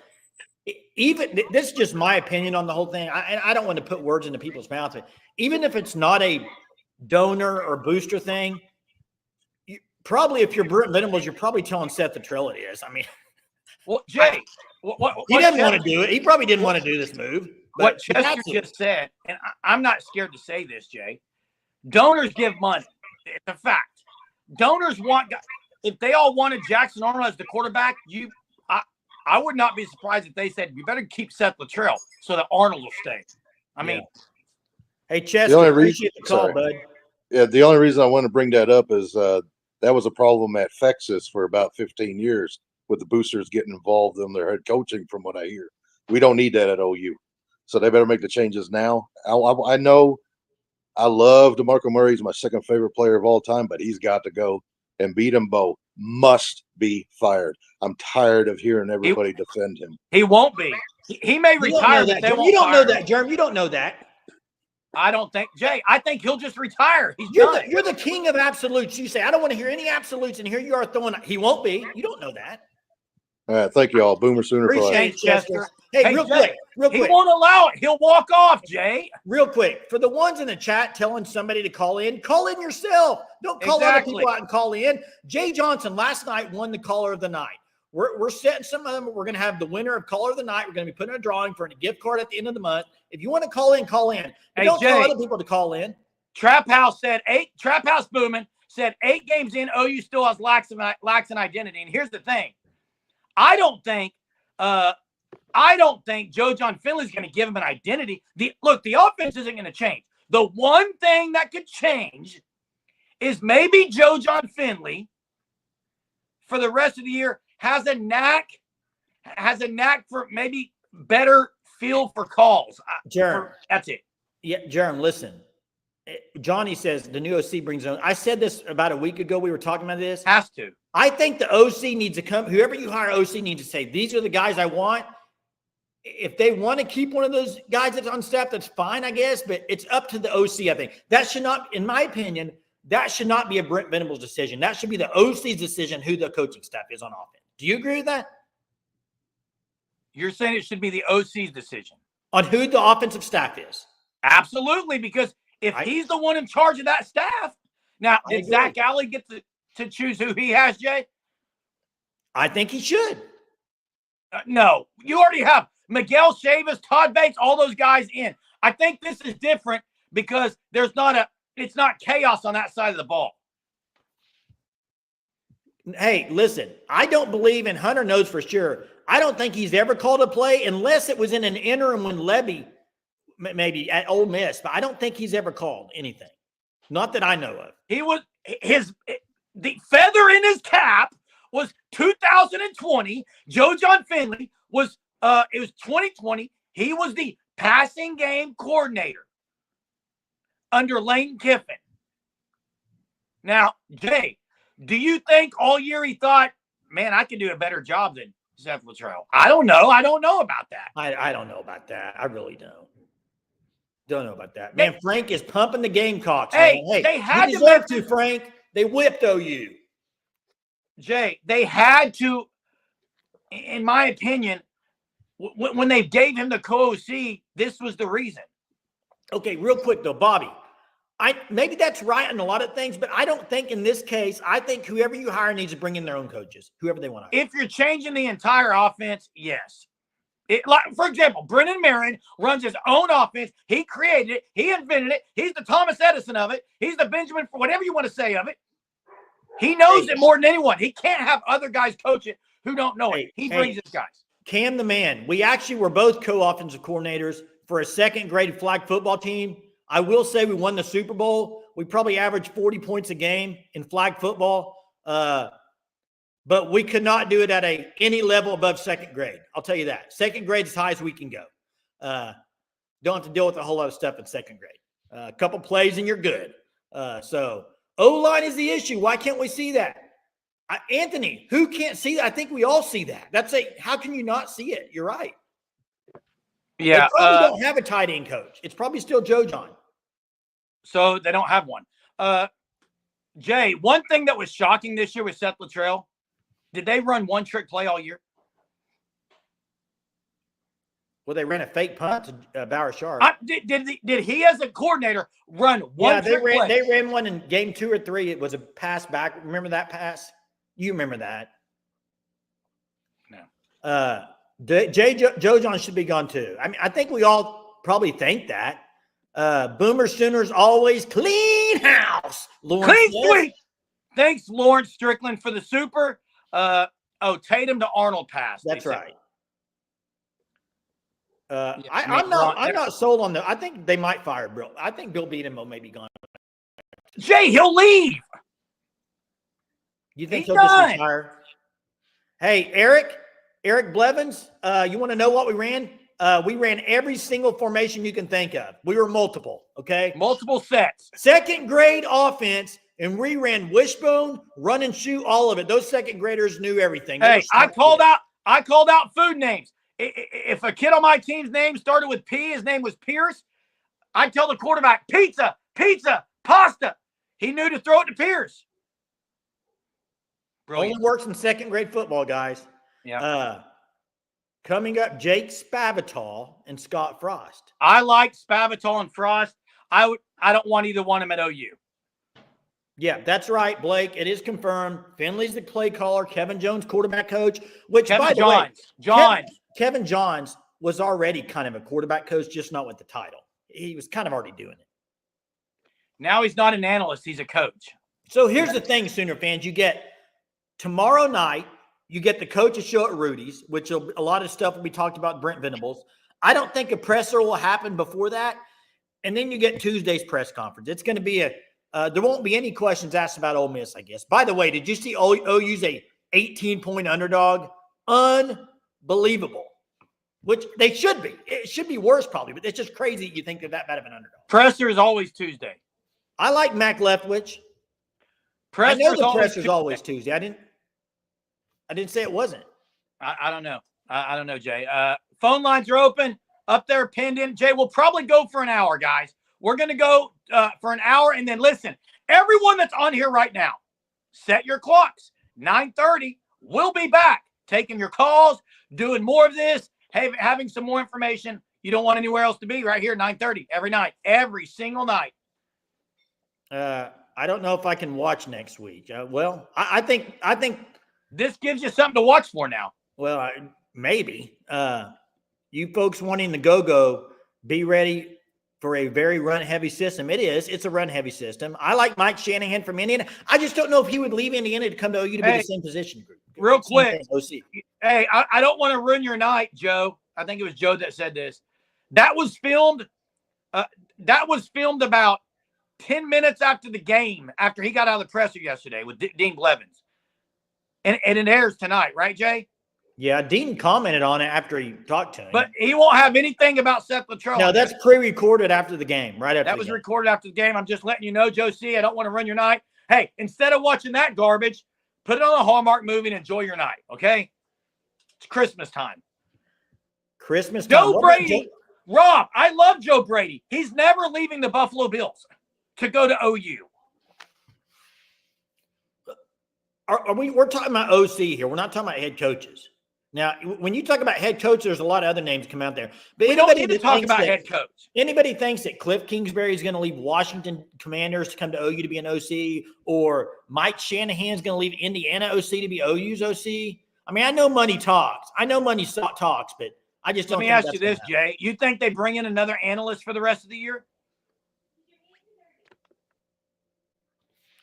Even this is just my opinion on the whole thing. I don't want to put words into people's mouths, but even if it's not a donor or booster thing, probably if you're Brent Venables, you're probably telling Seth Littrell it is. I mean, well, Jay, he doesn't want to do it. He probably didn't want to do this move. What Chester just said, and I'm not scared to say this, Jay. Donors give money. It's a fact. Donors want – if they all wanted Jackson Arnold as the quarterback, I would not be surprised if they said, you better keep Seth Littrell so that Arnold will stay. I mean, hey, Chester, appreciate the call, bud. Yeah, the only reason I want to bring that up is that was a problem at Texas for about 15 years with the boosters getting involved in their head coaching, from what I hear. We don't need that at OU. So they better make the changes now. I know I love DeMarco Murray. He's my second favorite player of all time, but he's got to go. And Beat him Bo must be fired. I'm tired of hearing everybody defend him. He won't be. He may retire. You don't know that, Jerm. You don't know that. I don't think, Jay, I think he'll just retire. You're the king of absolutes. You say, I don't want to hear any absolutes, and here you are throwing. He won't be. You don't know that. All right, thank you all. Boomer Sooner. Appreciate it, Chester. Hey, real quick. He won't allow it. He'll walk off, Jay. Real quick. For the ones in the chat telling somebody to call in yourself. Don't call other people out and call in. Jay Johnson last night won the caller of the night. We're setting some of them. We're going to have the winner of caller of the night. We're going to be putting a drawing for a gift card at the end of the month. If you want to call in, call in. But don't tell other people to call in. Trap House Boomin said 8 games in, OU still has lacks an identity. And here's the thing. I don't think Joe Jon Finley is going to give him an identity. The offense isn't going to change. The one thing that could change is maybe Joe Jon Finley for the rest of the year has a knack for maybe better feel for calls. Jerem, that's it. Yeah, Jerem, listen. Johnny says the new OC brings on. I said this about a week ago. We were talking about this. Has to. I think the OC needs to come. Whoever you hire, OC needs to say, these are the guys I want. If they want to keep one of those guys that's on staff, that's fine, I guess. But it's up to the OC, I think. That should not, in my opinion, that should not be a Brent Venables decision. That should be the OC's decision who the coaching staff is on offense. Do you agree with that? You're saying it should be the OC's decision on who the offensive staff is? Absolutely, because if he's the one in charge of that staff, now did Zach Alley get to choose who he has, Jay? I think he should. No, you already have Miguel Chavis, Todd Bates, all those guys in. I think this is different because it's not chaos on that side of the ball. Hey, listen, I don't believe, and Hunter knows for sure, I don't think he's ever called a play unless it was in an interim when Levy, maybe at Ole Miss, but I don't think he's ever called anything. Not that I know of. The feather in his cap was 2020. Joe Jon Finley was, it was 2020. He was the passing game coordinator under Lane Kiffin. Now, Jay, do you think all year he thought, man, I can do a better job than Seth Littrell? I don't know. I don't know about that. I don't know about that. I really don't. Don't know about that. Man, Frank is pumping the Gamecocks. Hey, they had to, Frank. They whipped OU. Jay, they had to, in my opinion, when they gave him the co-OC, this was the reason. Okay, real quick, though, Bobby. Maybe that's right in a lot of things, but I don't think in this case, I think whoever you hire needs to bring in their own coaches, whoever they want to hire. If you're changing the entire offense, yes. For example, Brennan Marion runs his own offense. He created it. He invented it. He's the Thomas Edison of it. He's the Benjamin, for whatever you want to say of it. He knows it more than anyone. He can't have other guys coach it who don't know it. He brings his guys. Cam the man. We actually were both co-offensive coordinators for a second-grade flag football team. I will say we won the Super Bowl. We probably averaged 40 points a game in flag football. But we could not do it at any level above second grade. I'll tell you that. Second grade is as high as we can go. Don't have to deal with a whole lot of stuff in second grade. A couple plays and you're good. So O-line is the issue. Why can't we see that? Anthony, who can't see that? I think we all see that. How can you not see it? You're right. Yeah. They probably don't have a tight end coach. It's probably still Joe Jon. So they don't have one. Jay, one thing that was shocking this year with Seth Littrell, did they run one trick play all year? Well, they ran a fake punt to Bauer Sharp. Did he, as a coordinator, run one trick play? They ran one in game 2 or 3. It was a pass back. Remember that pass? You remember that? No. Joe Jon should be gone too. I mean, I think we all probably think that. Boomer Sooners always clean house. Clean sweep. Thanks, Lawrence Strickland, for the super. Oh, Tatum to Arnold pass. That's right. Yeah, I'm not sold on I think they might fire Bill. I think Bill Beadham may be gone. Jay, he'll leave. You think He's he'll just done. retire? Hey, Eric Blevins, you want to know what we ran? We ran every single formation you can think of. We were multiple, okay? Multiple sets. Second grade offense, and we ran wishbone, run and shoot, all of it. Those second graders knew everything. Hey, I called out food names. If a kid on my team's name started with P, his name was Pierce, I'd tell the quarterback, pizza, pasta. He knew to throw it to Pierce. Brilliant. Only works in second grade football, guys. Yeah. Coming up, Jake Spavital and Scott Frost. I like Spavital and Frost. I don't want either one of them at OU. Yeah, that's right, Blake. It is confirmed. Finley's the play caller. Kevin Jones, quarterback coach. Which, by the way, Kevin Johns was already kind of a quarterback coach, just not with the title. He was kind of already doing it. Now he's not an analyst; he's a coach. So here's the thing, Sooner fans: you get tomorrow night. You get the coaches show at Rudy's, which a lot of stuff will be talked about. Brent Venables. I don't think a presser will happen before that, and then you get Tuesday's press conference. It's going to be there won't be any questions asked about Ole Miss, I guess. By the way, did you see OU's a 18-point underdog? Unbelievable. Which they should be. It should be worse probably, but it's just crazy you think they're that bad of an underdog. Presser is always Tuesday. I like Mac Leftwich. I know the presser's always Tuesday. I didn't say it wasn't. I don't know. I don't know, Jay. Phone lines are open up there, pinned in. Jay, we'll probably go for an hour, guys. We're going to go for an hour, and then listen. Everyone that's on here right now, set your clocks. 9:30. We'll be back taking your calls, doing more of this, having some more information. You don't want anywhere else to be right here, 9:30 every night, every single night. I don't know if I can watch next week. I think this gives you something to watch for now. Well, maybe. You folks wanting the go, be ready for a very run-heavy system. It's a run-heavy system. I like Mike Shanahan from Indiana. I just don't know if he would leave Indiana to come to OU to be the same position group. Real quick. Hey, I don't want to ruin your night, Joe. I think it was Joe that said this. That was filmed about 10 minutes after the game, after he got out of the presser yesterday with Dean Blevins. And it airs tonight, right, Jay? Yeah, Dean commented on it after he talked to him. But he won't have anything about Seth Littrell. No, that's pre-recorded after the game, right after that was recorded after the game. I'm just letting you know, Joe C. I don't want to run your night. Hey, instead of watching that garbage, put it on a Hallmark movie and enjoy your night, okay? It's Christmas time. Christmas time. Joe Brady. Rob, I love Joe Brady. He's never leaving the Buffalo Bills to go to OU. We're talking about OC here. We're not talking about head coaches. Now, when you talk about head coach, there's a lot of other names come out there. But we don't need to talk about head coach. Anybody thinks that Cliff Kingsbury is going to leave Washington Commanders to come to OU to be an OC, or Mike Shanahan's going to leave Indiana OC to be OU's OC? I mean, I know money talks. I know money talks, but I just don't. Let me ask you this, Jay. You think they bring in another analyst for the rest of the year?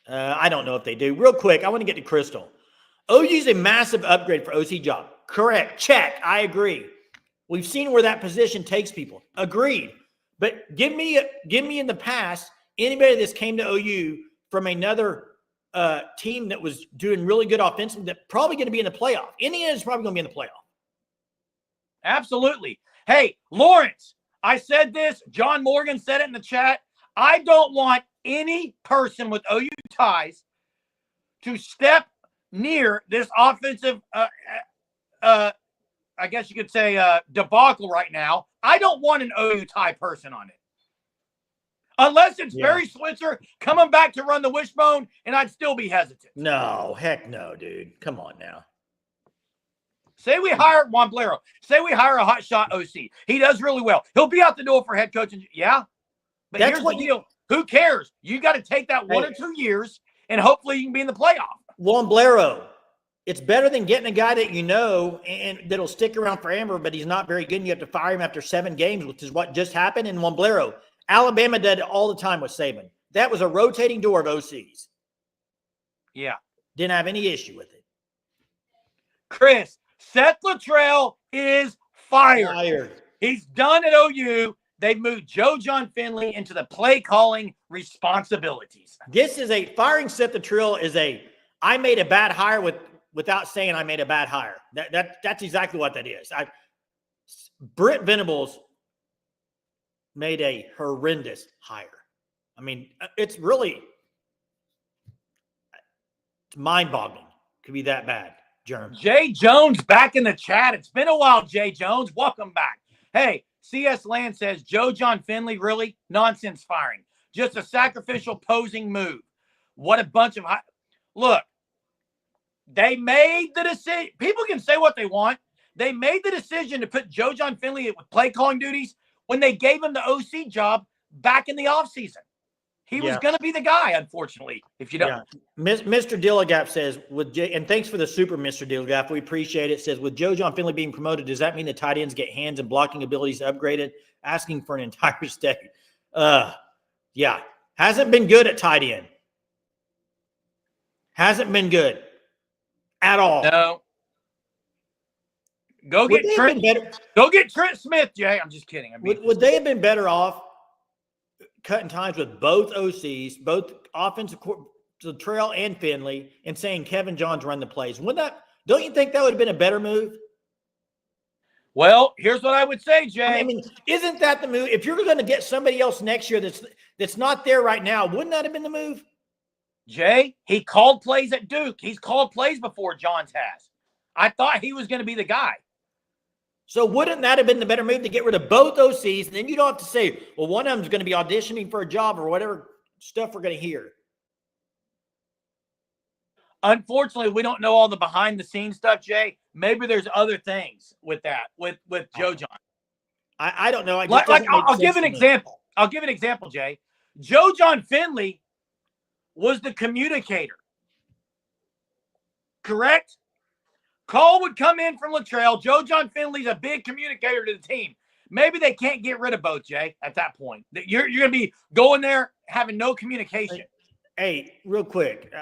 I don't know if they do. Real quick, I want to get to Crystal. OU's a massive upgrade for OC job. Correct. Check. I agree. We've seen where that position takes people. Agreed. But give me in the past anybody that's came to OU from another team that was doing really good offensively that's probably going to be in the playoff. Indiana's probably going to be in the playoff. Absolutely. Hey, Lawrence, I said this. John Morgan said it in the chat. I don't want any person with OU ties to step near this offensive I guess you could say debacle right now. I don't want an OU tie person on it. Unless it's Barry Switzer coming back to run the wishbone, and I'd still be hesitant. No, heck no, dude. Come on now. Say we hire Juan Blero. Say we hire a hotshot OC. He does really well. He'll be out the door for head coach. Yeah. But here's the deal. Who cares? You got to take that 1 or 2 years, and hopefully you can be in the playoff. Juan Blero. It's better than getting a guy that you know and that'll stick around forever, but he's not very good, and you have to fire him after 7 games, which is what just happened in Juan Blero. Alabama did it all the time with Saban. That was a rotating door of OCs. Yeah. Didn't have any issue with it. Chris, Seth Littrell is fired. He's done at OU. They've moved Jon Finley into the play calling responsibilities. This is firing Seth Littrell is I made a bad hire without saying I made a bad hire. That's exactly what that is. Brent Venables made a horrendous hire. I mean, it's mind-boggling. Could be that bad, Jerm. Jay Jones back in the chat. It's been a while, Jay Jones. Welcome back. Hey, CS Land says, Jon Finley, really? Nonsense firing. Just a sacrificial posing move. What a bunch of look, they made the decision. People can say what they want. They made the decision to put Jon Finley with play calling duties when they gave him the OC job back in the offseason. He was going to be the guy, unfortunately, if you don't. Yeah. Mr. Dilligap says, and thanks for the super, Mr. Dilligap. We appreciate it. Says, with Jon Finley being promoted, does that mean the tight ends get hands and blocking abilities upgraded? Asking for an entire state. Yeah. Hasn't been good at tight end. Hasn't been good at all. No. Go get Trent Smith, Jay. I'm just kidding. Would they have been better off cutting times with both OCs, both offensive Littrell and Finley, and saying Kevin Johns run the plays? Don't you think that would have been a better move? Well, here's what I would say, Jay. I mean, isn't that the move? If you're going to get somebody else next year that's not there right now, wouldn't that have been the move? Jay, he called plays at Duke. He's called plays before Johns has. I thought he was going to be the guy. So wouldn't that have been the better move to get rid of both OCs? And then you don't have to say, well, one of them is going to be auditioning for a job or whatever stuff we're going to hear. Unfortunately, we don't know all the behind-the-scenes stuff, Jay. Maybe there's other things with that, with Jon. I don't know. I'll give an example. I'll give an example, Jay. Jon Finley was the communicator. Correct? Call would come in from Littrell. Jon Finley's a big communicator to the team. Maybe they can't get rid of both, Jay, at that point. You're going to be going there having no communication. Hey, real quick,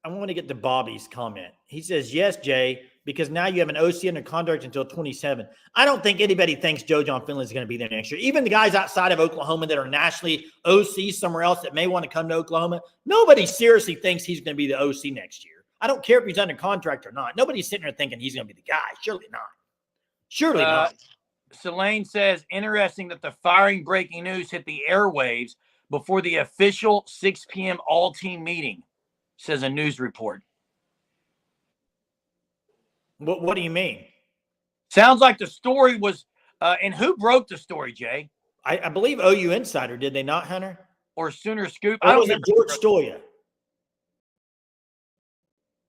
I want to get to Bobby's comment. He says, yes, Jay, because now you have an OC under contract until 27. I don't think anybody thinks Jon Finley is going to be there next year. Even the guys outside of Oklahoma that are nationally OC somewhere else that may want to come to Oklahoma, nobody seriously thinks he's going to be the OC next year. I don't care if he's under contract or not. Nobody's sitting there thinking he's going to be the guy. Surely not. Surely not. Selene says, interesting that the firing breaking news hit the airwaves before the official 6 p.m. all-team meeting, says a news report. What do you mean? Sounds like the story was and who broke the story, Jay? I believe OU Insider, did they not, Hunter? Or Sooner Scoop? I don't know. George Stoya.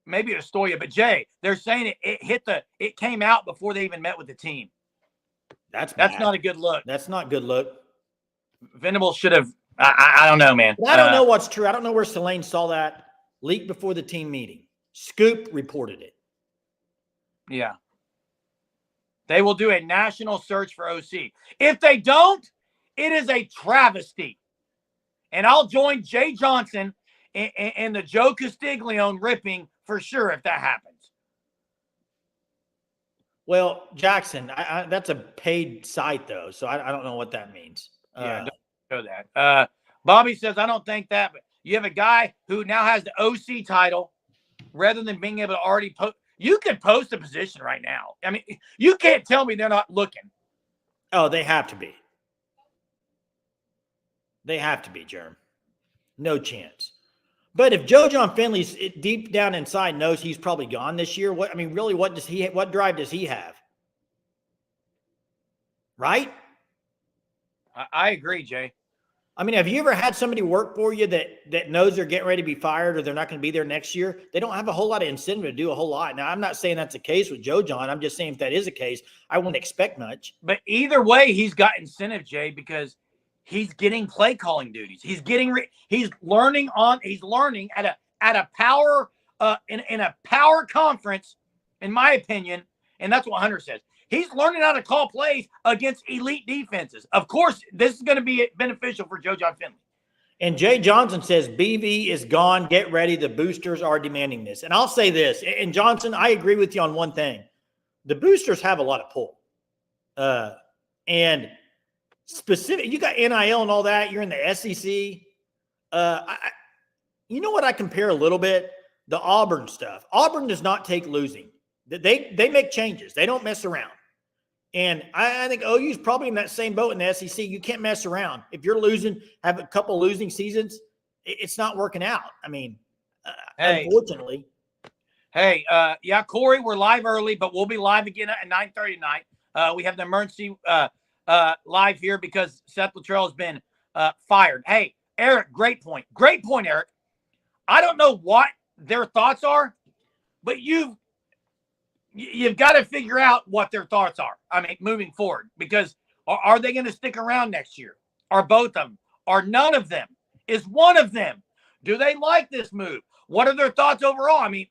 Maybe a story, but Jay, they're saying it came out before they even met with the team. That's not a good look. That's not good look. Venables should have. I don't know, man. I don't know what's true. I don't know where Selene saw that leak before the team meeting. Scoop reported it. Yeah. They will do a national search for OC. If they don't, it is a travesty. And I'll join Jay Johnson and the Joe Castiglione ripping for sure if that happens. Well, Jackson, that's a paid site, though, so I don't know what that means. Yeah, don't know that. Bobby says, I don't think that, but you have a guy who now has the OC title rather than being able to already post. You could post a position right now. I mean, you can't tell me they're not looking. Oh, they have to be. They have to be, Jerm. No chance. But if Jon Finley's deep down inside knows he's probably gone this year, what drive does he have? Right? I agree, Jay. I mean, have you ever had somebody work for you that knows they're getting ready to be fired or they're not going to be there next year? They don't have a whole lot of incentive to do a whole lot. Now, I'm not saying that's the case with Jon. I'm just saying if that is the case, I wouldn't expect much. But either way, he's got incentive, Jay, because he's getting play calling duties. He's learning at a power in a power conference, in my opinion, and that's what Hunter says. He's learning how to call plays against elite defenses. Of course, this is going to be beneficial for Jon Finley. And Jay Johnson says, BV is gone. Get ready. The boosters are demanding this. And I'll say this. And Johnson, I agree with you on one thing. the boosters have a lot of pull. And specific, you got NIL and all that. You're in the SEC. You know what I compare a little bit? The Auburn stuff. Auburn does not take losing. They make changes. They don't mess around. And I think OU is probably in that same boat in the SEC. You can't mess around. If you're losing, have a couple losing seasons, it's not working out. I mean, unfortunately. Hey, yeah, Corey, we're live early, but we'll be live again at 9:30 tonight. We have the emergency live here because Seth Littrell has been fired. Hey, Eric, great point. Great point, Eric. I don't know what their thoughts are, but you've got to figure out what their thoughts are. I mean, moving forward, because are they going to stick around next year? Are both of them? Are none of them? Is one of them? Do they like this move? What are their thoughts overall? I mean,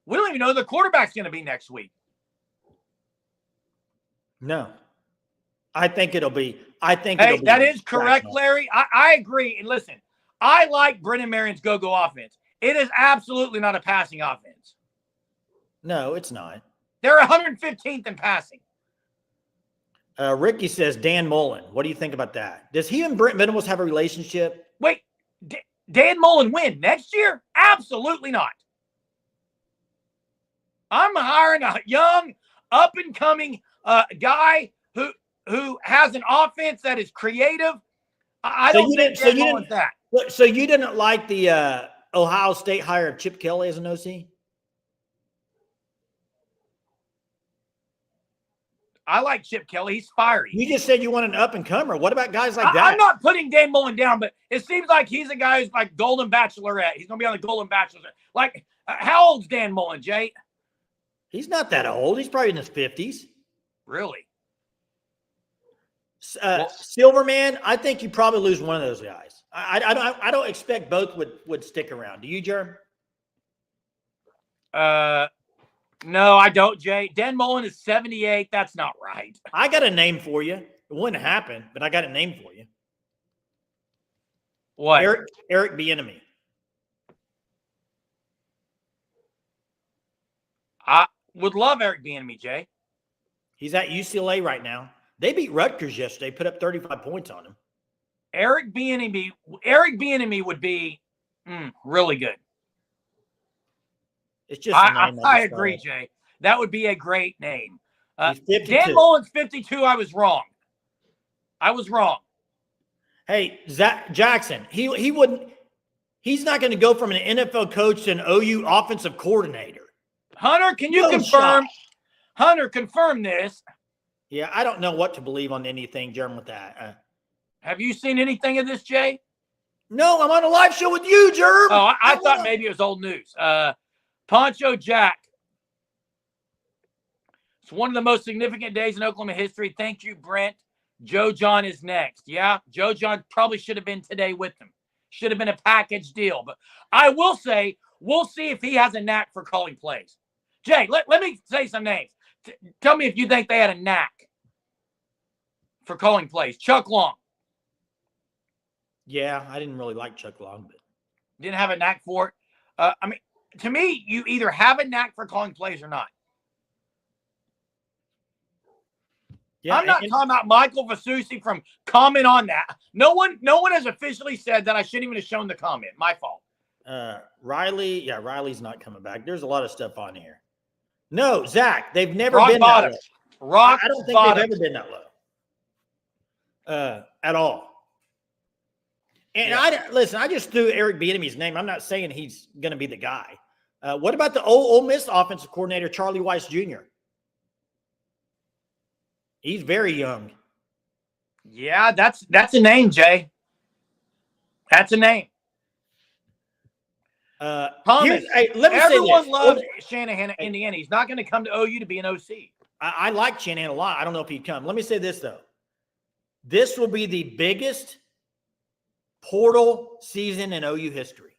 we don't even know who the quarterback's going to be next week. No, I think it'll be. That is correct, Larry. I agree. And listen, I like Brennan Marion's go-go offense. It is absolutely not a passing offense. No, it's not. They're 115th in passing. Ricky says Dan Mullen. What do you think about that? Does he and Brent Venables have a relationship? Wait, Dan Mullen win next year? Absolutely not. I'm hiring a young, up-and-coming guy who has an offense that is creative. I don't think Dan Mullen's that. So you didn't like the Ohio State hire of Chip Kelly as an OC? I like Chip Kelly. He's fiery. You just said you want an up-and-comer. What about guys like that? I'm not putting Dan Mullen down, but it seems like he's a guy who's like Golden Bachelorette. He's going to be on the Golden Bachelorette. Like, how old's Dan Mullen, Jay? He's not that old. He's probably in his 50s. Really? Silverman, I think you probably lose one of those guys. I don't expect both would stick around. Do you, Jerm? No, I don't, Jay. Dan Mullen is 78. That's not right. I got a name for you. It wouldn't happen, but I got a name for you. What? Eric Bieniemy. I would love Eric Bieniemy, Jay. He's at UCLA right now. They beat Rutgers yesterday, put up 35 points on him. Eric Bieniemy would be really good. It's just I agree, Jay. That would be a great name. Dan Mullen's 52. I was wrong. Hey, Zach Jackson, he wouldn't. He's not going to go from an NFL coach to an OU offensive coordinator. Hunter, can you confirm? Hunter, confirm this. Yeah, I don't know what to believe on anything, Jerm, with that. Have you seen anything of this, Jay? No, I'm on a live show with you, Jerm. Oh, I thought maybe it was old news. Poncho Jack. It's one of the most significant days in Oklahoma history. Thank you, Brent. Joe Jon is next. Yeah, Joe Jon probably should have been today with them. Should have been a package deal. But I will say, we'll see if he has a knack for calling plays. Jay, let me say some names. Tell me if you think they had a knack for calling plays. Chuck Long. Yeah, I didn't really like Chuck Long, but didn't have a knack for it. I mean, to me, you either have a knack for calling plays or not. Yeah, I'm not talking about Michael Vasusi from comment on that. No one has officially said that I shouldn't even have shown the comment. My fault. Riley's not coming back. There's a lot of stuff on here. No, Zach, they've never Rock been bottom. that low. I don't think they've ever been that low. At all. And I just threw Eric Bieniemy's name. I'm not saying he's going to be the guy. What about the Ole Miss offensive coordinator, Charlie Weiss Jr.? He's very young. Yeah, that's a name, Jay. That's a name. Thomas, everyone loves Shanahan at Indiana. He's not going to come to OU to be an OC. I like Shanahan a lot. I don't know if he'd come. Let me say this, though. This will be the biggest portal season in OU history.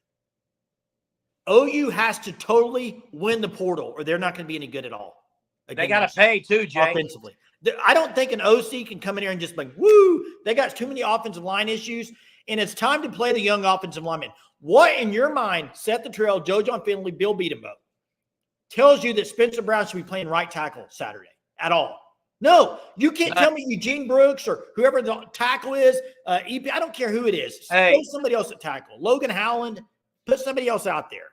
OU has to totally win the portal or they're not going to be any good at all. They got to pay too, Jay. Offensively. I don't think an OC can come in here and just like, woo, they got too many offensive line issues, and it's time to play the young offensive linemen. What, in your mind, Seth Littrell, Jon Finley, Bill Beatenbow, tells you that Spencer Brown should be playing right tackle Saturday? at all. No, you can't tell me Eugene Brooks or whoever the tackle is, EP. I don't care who it is. Hey. Throw somebody else at tackle. Logan Howland, put somebody else out there.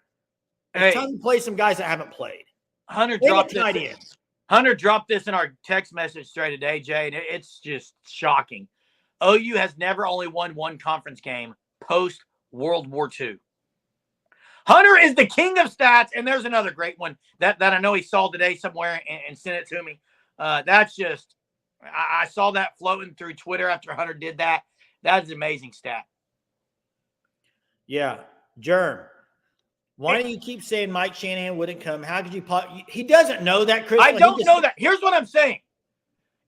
It's time to play some guys that haven't played. Hunter dropped this in our text message thread today, Jay, and it's just shocking. OU has never only won one conference game post World War II. Hunter is the king of stats, and there's another great one that I know he saw today somewhere and sent it to me. That's just I saw that floating through Twitter after Hunter did that. That's an amazing stat. Yeah, Germ. Why do you keep saying Mike Shanahan wouldn't come? How could you? He doesn't know that, Chris. I don't know that. Here's what I'm saying: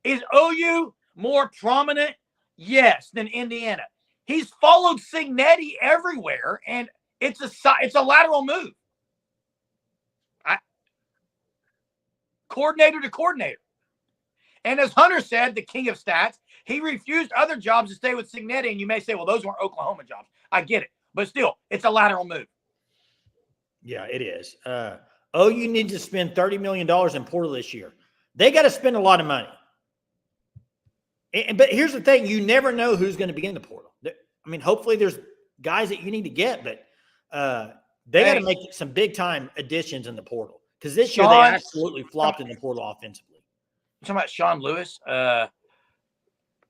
is OU more prominent? Yes, than Indiana. He's followed Cignetti everywhere, and it's a lateral move. Coordinator to coordinator. And as Hunter said, the king of stats, he refused other jobs to stay with Cignetti. And you may say, well, those weren't Oklahoma jobs. I get it. But still, it's a lateral move. Yeah, it is. OU needs to spend $30 million in portal this year. They got to spend a lot of money. But here's the thing. You never know who's going to be in the portal. I mean, hopefully there's guys that you need to get, but they got to make some big-time additions in the portal. Because this year they absolutely flopped in the portal offensively. You're talking about Sean Lewis?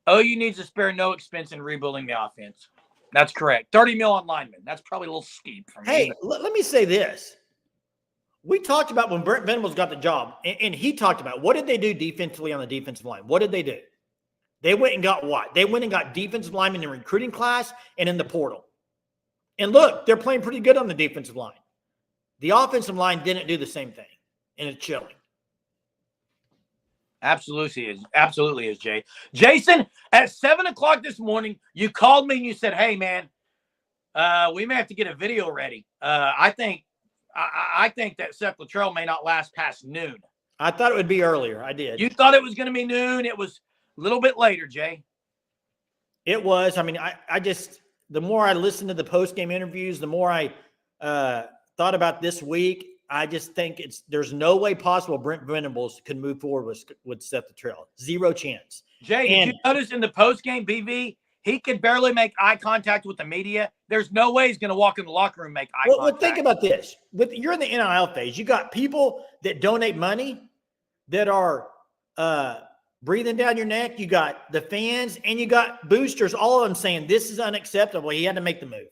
OU needs to spare no expense in rebuilding the offense. That's correct. 30 mil on linemen. That's probably a little steep for me. Hey, let me say this. We talked about when Brent Venables got the job, and he talked about what did they do defensively on the defensive line? What did they do? They went and got what? They went and got defensive linemen in recruiting class and in the portal. And look, they're playing pretty good on the defensive line. The offensive line didn't do the same thing, and it's chilling. Absolutely is, Jay. Jason, at 7:00 this morning, you called me and you said, "Hey, man, we may have to get a video ready." I think that Seth Littrell may not last past noon. I thought it would be earlier. I did. You thought it was going to be noon. It was a little bit later, Jay. It was. I mean, I just the more I listened to the post-game interviews, the more I thought about this week. I just think there's no way possible Brent Venables could move forward with Seth Littrell. Zero chance. Jay, did you notice in the post-game, BV, he could barely make eye contact with the media? There's no way he's going to walk in the locker room and make eye contact. Well, think about this. You're in the NIL phase. You got people that donate money that are breathing down your neck. You got the fans, and you got boosters, all of them saying this is unacceptable. He had to make the move.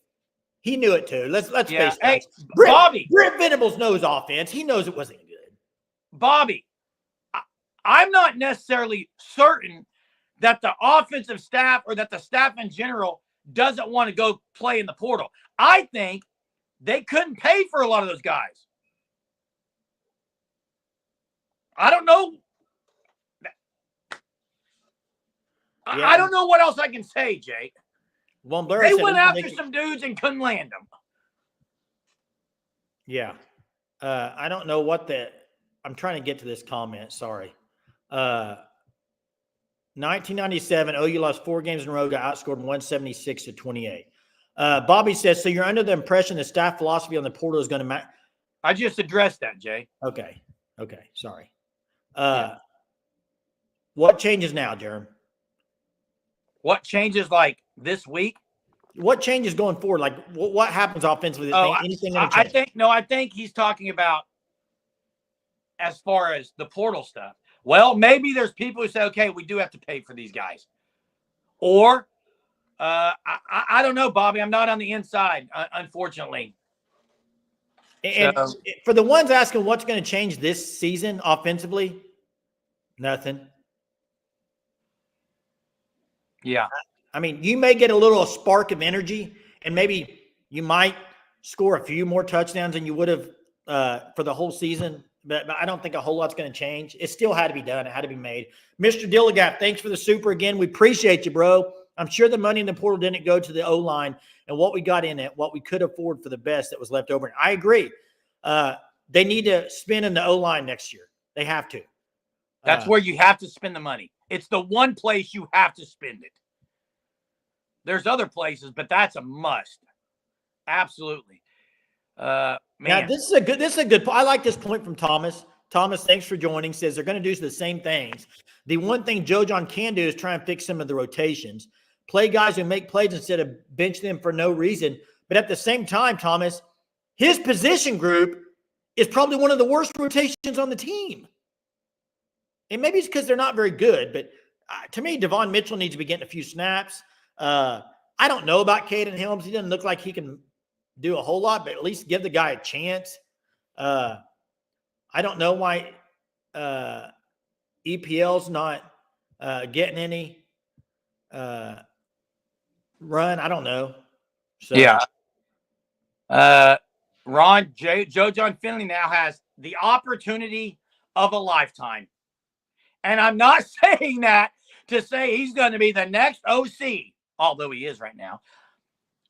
He knew it too. Let's face it. Hey, Bobby. Brent Venables knows offense. He knows it wasn't good. Bobby, I'm not necessarily certain that the offensive staff or that the staff in general doesn't want to go play in the portal. I think they couldn't pay for a lot of those guys. I don't know. Yeah. I don't know what else I can say, Jay. Well, they went after some dudes and couldn't land them. Yeah. I don't know what I'm trying to get to this comment. Sorry. 1997, OU lost 4 games in a row, got outscored 176-28. Bobby says, so you're under the impression the staff philosophy on the portal is going to matter. I just addressed that, Jay. Okay. Sorry. What changes now, Jerem? What changes like this week? What changes going forward? Like what happens offensively? Anything I think he's talking about as far as the portal stuff. Well, maybe there's people who say, okay, we do have to pay for these guys. Or I don't know, Bobby. I'm not on the inside, unfortunately. And for the ones asking what's going to change this season offensively, nothing. Yeah. I mean, you may get a little spark of energy, and maybe you might score a few more touchdowns than you would have for the whole season. But I don't think a whole lot's going to change. It still had to be done. It had to be made. Mr. Dilligap, thanks for the super again. We appreciate you, bro. I'm sure the money in the portal didn't go to the O-line and what we got in it, what we could afford for the best that was left over. And I agree. They need to spend in the O-line next year. They have to. That's where you have to spend the money. It's the one place you have to spend it. There's other places, but that's a must. Absolutely. Man. Now, this is a good. I like this point from Thomas. Thomas, thanks for joining, says they're going to do the same things. The one thing Jon can do is try and fix some of the rotations. Play guys who make plays instead of bench them for no reason. But at the same time, Thomas, his position group is probably one of the worst rotations on the team. And maybe it's because they're not very good. But to me, Devon Mitchell needs to be getting a few snaps. I don't know about Caden Helms. He doesn't look like he can do a whole lot, but at least give the guy a chance. I don't know why EPL's not getting any run. I don't know. So. Yeah. Jon Finley now has the opportunity of a lifetime. And I'm not saying that to say he's going to be the next OC, although he is right now.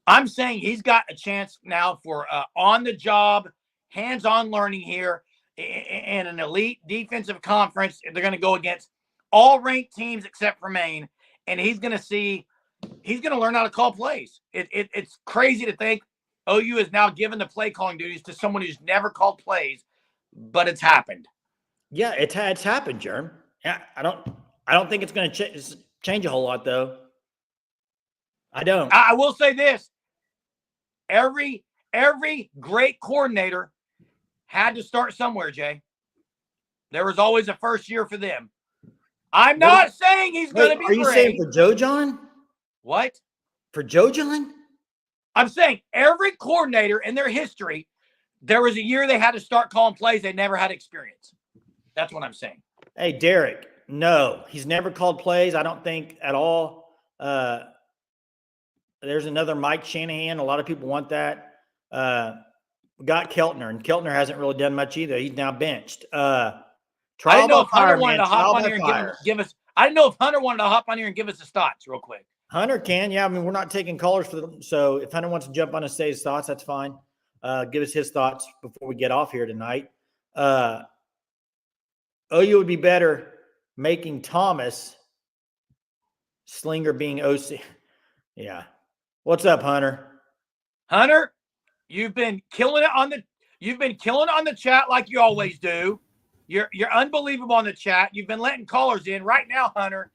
I'm saying he's got a chance now for on-the-job, hands-on learning here in an elite defensive conference. They're going to go against all ranked teams except for Maine, and he's going to learn how to call plays. It's crazy to think OU is now given the play calling duties to someone who's never called plays, but it's happened. Yeah, it's happened, Jerm. Yeah, I don't think it's going to change a whole lot, though. I don't. I will say this: every great coordinator had to start somewhere. Jay, there was always a first year for them. I'm not saying he's going to be. Are you saying for Jon? What? For Jon? I'm saying every coordinator in their history, there was a year they had to start calling plays. They never had experience. That's what I'm saying. Hey, Derek, no, he's never called plays. I don't think at all. There's another Mike Shanahan. A lot of people want that. We got Keltner, and Keltner hasn't really done much either. He's now benched. I didn't know if Hunter wanted to hop on here and give us. I didn't know if Hunter wanted to hop on here and give us his thoughts real quick. Hunter can, yeah. I mean, we're not taking callers for them. So if Hunter wants to jump on and say his thoughts, that's fine. Give us his thoughts before we get off here tonight. OU would be better making Thomas Slinger being OC. Yeah. What's up, Hunter? Hunter, you've been killing it on the chat like you always do. You're unbelievable on the chat. You've been letting callers in right now, Hunter.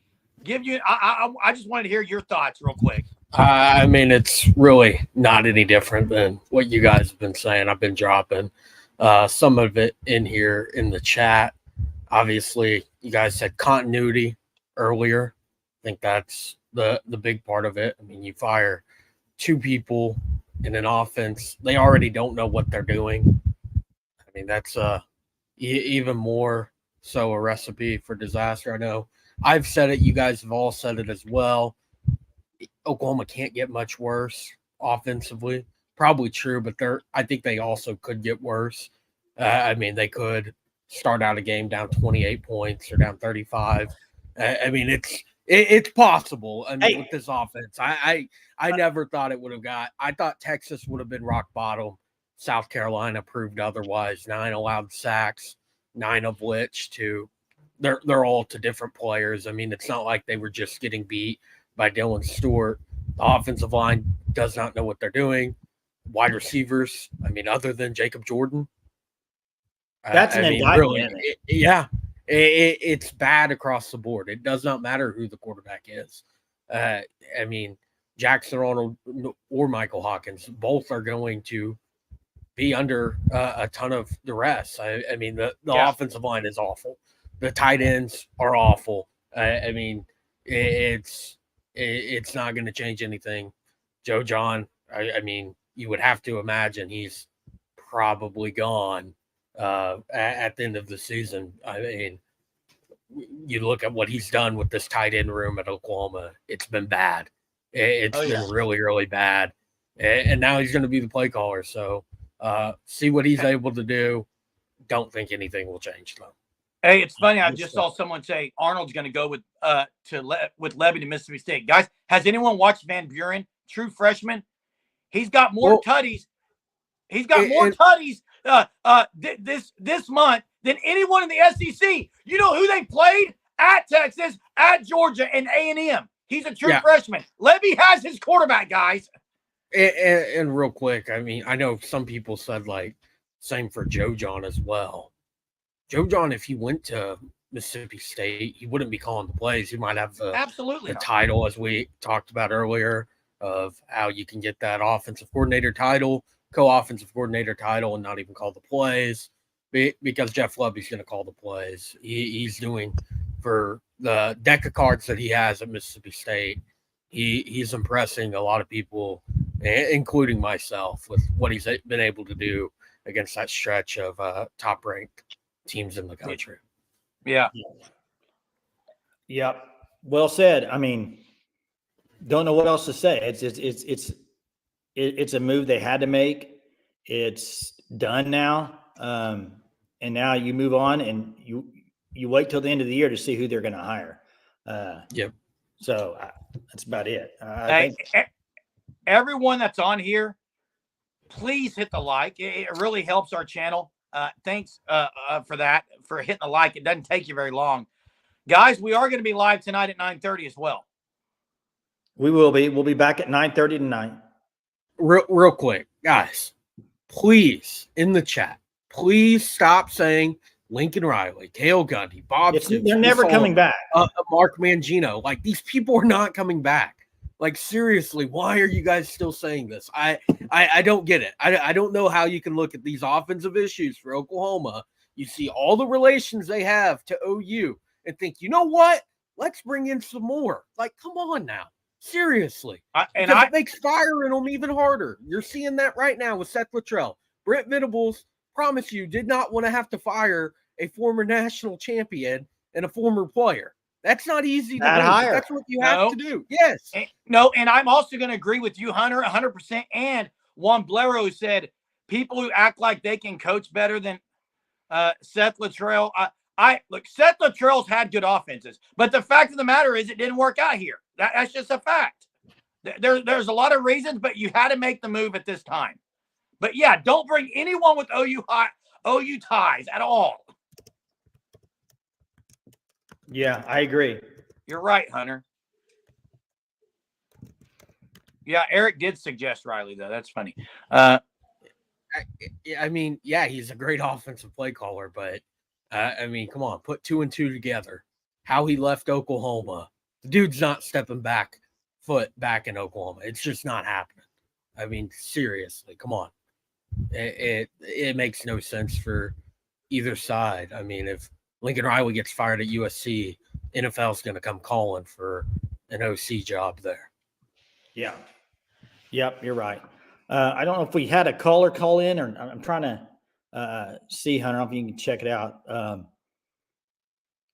I just wanted to hear your thoughts real quick. I mean, it's really not any different than what you guys have been saying. I've been dropping some of it in here in the chat. Obviously, you guys said continuity earlier. I think that's the big part of it. I mean, you fire two people in an offense. They already don't know what they're doing. I mean, that's even more so a recipe for disaster. I know I've said it. You guys have all said it as well. Oklahoma can't get much worse offensively. Probably true, but I think they also could get worse. I mean, they could start out a game down 28 points or down 35. I mean, it's possible. I mean, with this offense, I never thought it would have got. I thought Texas would have been rock bottom. South Carolina proved otherwise. 9 allowed sacks, 9 of which they're all to different players. I mean, it's not like they were just getting beat by Dylan Stewart. The offensive line does not know what they're doing. Wide receivers, I mean, other than Jacob Jordan. That's an indictment. Really, it's bad across the board. It does not matter who the quarterback is. I mean, Jackson Arnold or Michael Hawkins, both are going to be under a ton of duress. I mean, the offensive line is awful. The tight ends are awful. I mean, it's not going to change anything. Jon, I mean, you would have to imagine he's probably gone at the end of the season. I mean, you look at what he's done with this tight end room at Oklahoma. It's been bad. It's been really, really bad. And now he's going to be the play caller. So see what he's able to do. Don't think anything will change, though. Hey, it's funny. I just saw someone say Arnold's going to go with Levy to Mississippi State. Guys, has anyone watched Van Buren, true freshman? He's got more tutties. He's got more tutties this month than anyone in the SEC. You know who they played? At Texas, at Georgia, and A&M. He's a true freshman. Levy has his quarterback, guys. And real quick, I mean, I know some people said, like, same for Jon as well. Joe Jon, if he went to Mississippi State, he wouldn't be calling the plays. He might have the title, as we talked about earlier, of how you can get that offensive coordinator title, co-offensive coordinator title, and not even call the plays because Jeff Lovey's going to call the plays. He's doing for the deck of cards that he has at Mississippi State. He's impressing a lot of people, including myself, with what he's been able to do against that stretch of top-ranked teams in the country. Yeah. Yep. Well said. I mean, don't know what else to say. It's a move they had to make. It's done now. And now you move on and you wait till the end of the year to see who they're going to hire. Yep. So that's about it. Everyone that's on here, please hit the like. It really helps our channel. Thanks for that, for hitting the like. It doesn't take you very long. Guys, we are going to be live tonight at 9:30 as well. We will be. We'll be back at 9:30 tonight. Real quick, guys, please, in the chat, please stop saying Lincoln Riley, Cale Gundy, Bob Stoops. They're never coming back. Mark Mangino. Like, these people are not coming back. Like, seriously, why are you guys still saying this? I don't get it. I don't know how you can look at these offensive issues for Oklahoma. You see all the relations they have to OU and think, you know what? Let's bring in some more. Like, come on now. Seriously. It makes firing them even harder. You're seeing that right now with Seth Littrell. Brent Venables, promise you, did not want to have to fire a former national champion and a former player. That's not easy to do. That's what you have to do. Yes. And I'm also going to agree with you, Hunter, 100%. And Juan Blero said people who act like they can coach better than Seth Littrell. Look, Seth Littrell's had good offenses, but the fact of the matter is it didn't work out here. That's just a fact. There's a lot of reasons, but you had to make the move at this time. But yeah, don't bring anyone with OU ties at all. Yeah, I agree. You're right, Hunter. Yeah, Eric did suggest Riley, though. That's funny. I mean, yeah, he's a great offensive play caller, but I mean, come on, put 2 and 2 together. How he left Oklahoma. The dude's not stepping foot back in Oklahoma. It's just not happening. I mean, seriously, come on. It makes no sense for either side. I mean, if Lincoln Riley gets fired at USC, NFL's going to come calling for an OC job there. Yeah. Yep, you're right. I don't know if we had a caller call in, or I'm trying to see, Hunter. I don't know if you can check it out.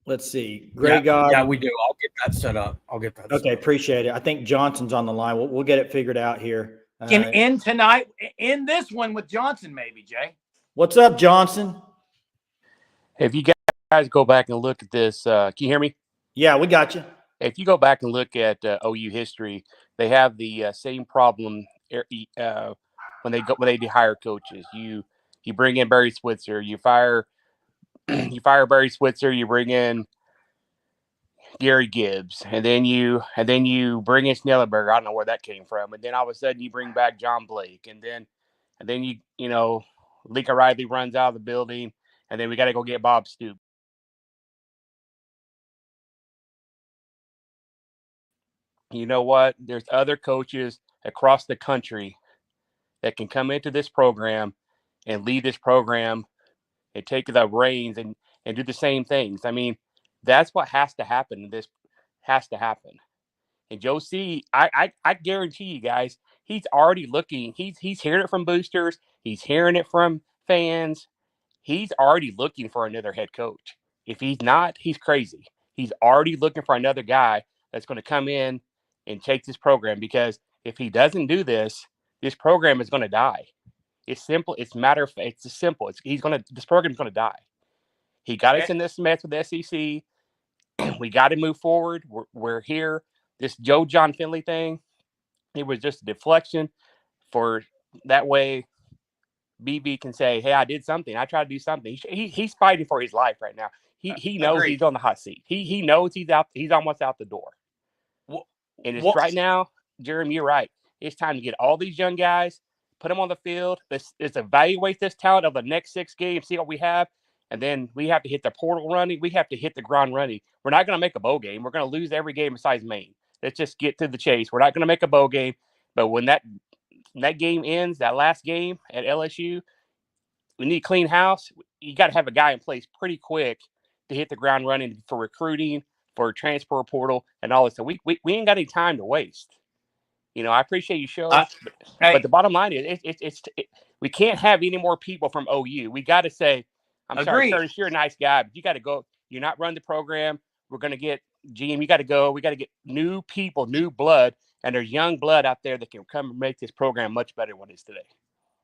Let's see. Greg, yeah, we do. I'll get that set up. Okay, appreciate it. I think Johnson's on the line. We'll get it figured out here. Can end tonight, in this one with Johnson, maybe, Jay. What's up, Johnson? If you guys go back and look at this, can you hear me? Yeah, we got you. If you go back and look at OU history, they have the same problem when they hire coaches. You bring in Barry Switzer, you fire Barry Switzer, you bring in Gary Gibbs, and then you bring in Snellenberger. I don't know where that came from, and then all of a sudden you bring back John Blake, and then you know Lincoln Riley runs out of the building, and then we got to go get Bob Stoops. You know what? There's other coaches across the country that can come into this program and lead this program and take the reins and do the same things. I mean, that's what has to happen. This has to happen. And Joe C, I guarantee you guys, he's already looking. He's hearing it from boosters. He's hearing it from fans. He's already looking for another head coach. If he's not, he's crazy. He's already looking for another guy that's going to come in and take this program, because if he doesn't do this, this program is going to die. It's simple. It's simple. This program's going to die. He got us in this mess with the SEC. We got to move forward. We're here. This Jon Finley thing, it was just a deflection for that way BB can say, hey, I did something. I tried to do something. He's fighting for his life right now. He knows he's on the hot seat. He knows he's almost out the door. And it's right now, Jeremy, you're right. It's time to get all these young guys, put them on the field. Let's evaluate this talent of the next 6 games, see what we have, and then we have to hit the portal running. We have to hit the ground running. We're not going to make a bowl game. We're going to lose every game besides Maine. Let's just get to the chase. We're not going to make a bowl game, but when that game ends, that last game at LSU, we need clean house. You got to have a guy in place pretty quick to hit the ground running for recruiting, for transfer portal, and all this. So we ain't got any time to waste. I appreciate you showing, but the bottom line is we can't have any more people from OU. We got to say, I'm sorry, Curtis, you're a nice guy, but you got to go. You're not running the program. We're going to get GM. You got to go. We got to get new people, new blood, and there's young blood out there that can come and make this program much better than what it is today.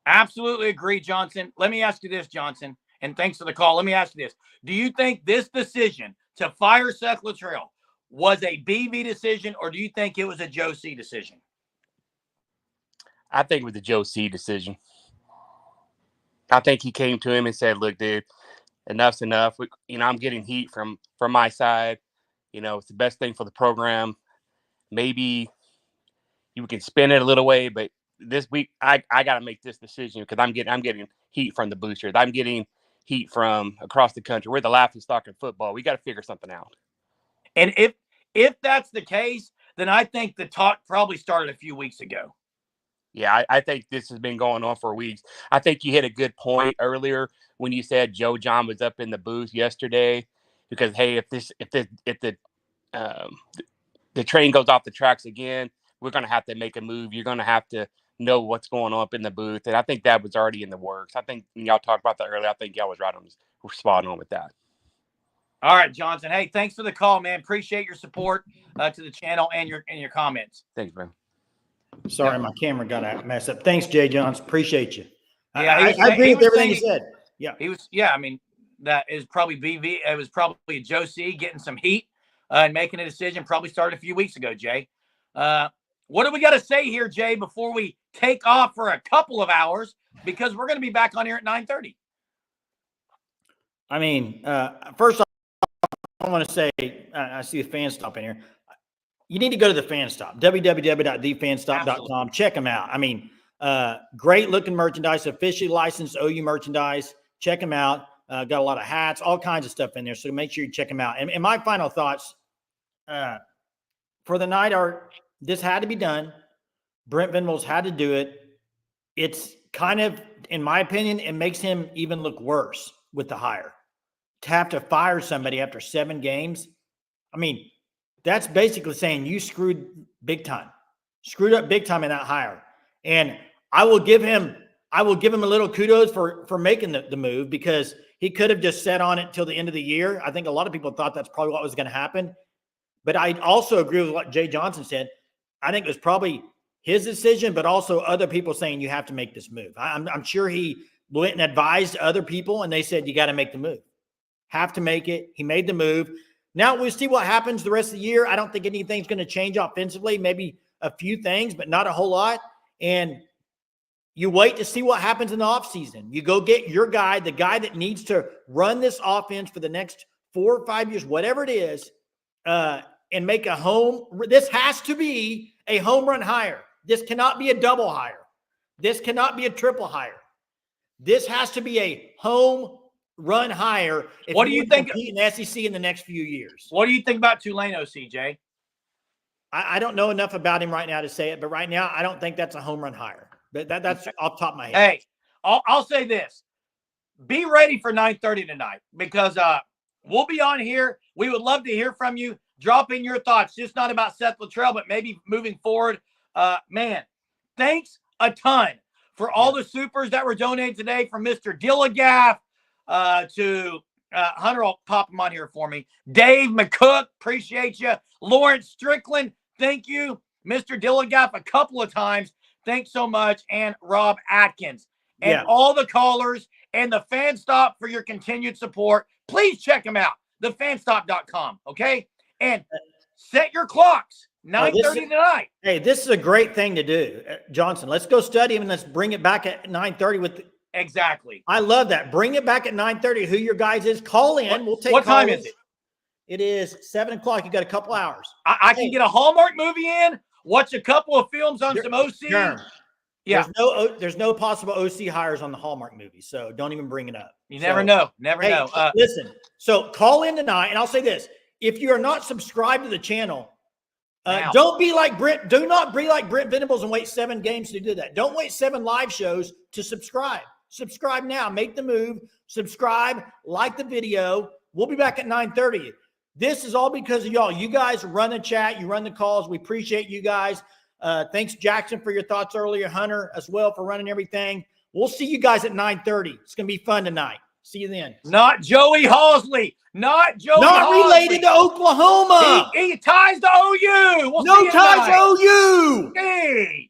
Absolutely agree, Johnson. Let me ask you this, Johnson, and thanks for the call. Let me ask you this. Do you think this decision to fire Seth Littrell was a BV decision, or do you think it was a Joe C decision? I think it was the Joe C decision. I think he came to him and said, look, dude, enough's enough. I'm getting heat from my side. It's the best thing for the program. Maybe you can spin it a little way, but this week I got to make this decision because I'm getting heat from the boosters. I'm getting heat from across the country. We're the laughing stock in football. We got to figure something out. And if that's the case, then I think the talk probably started a few weeks ago. Yeah, I think this has been going on for weeks. I think you hit a good point earlier when you said Joe Jon was up in the booth yesterday because, hey, if the train goes off the tracks again, we're going to have to make a move. You're going to have to know what's going on up in the booth. And I think that was already in the works. I think when y'all talked about that earlier, I think y'all was right on this. We're spot on with that. All right, Johnson. Hey, thanks for the call, man. Appreciate your support to the channel and your comments. Thanks, man. Sorry, my camera got messed up. Thanks, Jay Johns. Appreciate you. Yeah, I agree with everything you said. Yeah, he was. Yeah, I mean, that is probably BV. It was probably Joe C getting some heat and making a decision. Probably started a few weeks ago, Jay. What do we got to say here, Jay, before we take off for a couple of hours? Because we're going to be back on here at 9:30. I mean, first off, I want to say I see the fan stop in here. You need to go to the fan stop, www.thefanstop.com. Check them out. I mean, great looking merchandise, officially licensed OU merchandise. Check them out. Got a lot of hats, all kinds of stuff in there. So make sure you check them out. And my final thoughts for the night are this had to be done. Brent Venables had to do it. It's kind of, in my opinion, it makes him even look worse with the hire. To have to fire somebody after 7 games. I mean, that's basically saying you screwed up big time in that hire. And I will give him a little kudos for making the move because he could have just sat on it till the end of the year. I think a lot of people thought that's probably what was going to happen. But I also agree with what Jay Johnson said. I think it was probably his decision, but also other people saying you have to make this move. I'm sure he went and advised other people and they said, you got to make the move. Have to make it. He made the move. Now we'll see what happens the rest of the year. I don't think anything's going to change offensively, maybe a few things, but not a whole lot. And you wait to see what happens in the offseason. You go get your guy, the guy that needs to run this offense for the next 4 or 5 years, whatever it is, and make a home. This has to be a home run hire. This cannot be a double hire. This cannot be a triple hire. This has to be a home run higher. What do you think in the SEC in the next few years? What do you think about Tulane, CJ? I don't know enough about him right now to say it, but right now I don't think that's a home run hire. But that's off the top of my head. Hey, I'll say this: be ready for 9:30 tonight because we'll be on here. We would love to hear from you. Drop in your thoughts, just not about Seth Littrell, but maybe moving forward. Man, thanks a ton for all the supers that were donated today, from Mr. Dillagaff to Hunter. I'll pop him on here for me. Dave McCook, appreciate you. Lawrence Strickland, thank you. Mr. Dillagaff a couple of times, thanks so much. And Rob Atkins and all the callers and the Fan Stop for your continued support. Please check them out, thefanstop.com, okay? And set your clocks, 9:30 tonight. Hey, this is a great thing to do, Johnson. Let's go study him and let's bring it back at 9:30 with Exactly. I love that. Bring it back at 9:30. Who your guys is? Call in. We'll take. What time is it? It is 7 o'clock. You got a couple hours. I can get a Hallmark movie in, watch a couple of films on some OC. Yeah. There's no possible OC hires on the Hallmark movie, so don't even bring it up. You never know. Never know. Listen, so call in tonight, and I'll say this. If you are not subscribed to the channel, don't be like Brent. Do not be like Brent Venables and wait 7 games to do that. Don't wait 7 live shows to subscribe. Subscribe now. Make the move. Subscribe. Like the video. We'll be back at 9:30. This is all because of y'all. You guys run the chat. You run the calls. We appreciate you guys. Thanks, Jackson, for your thoughts earlier. Hunter, as well, for running everything. We'll see you guys at 9:30. It's going to be fun tonight. See you then. Not Joey Halsley. Not related to Oklahoma. He ties to OU. No ties to OU. Hey.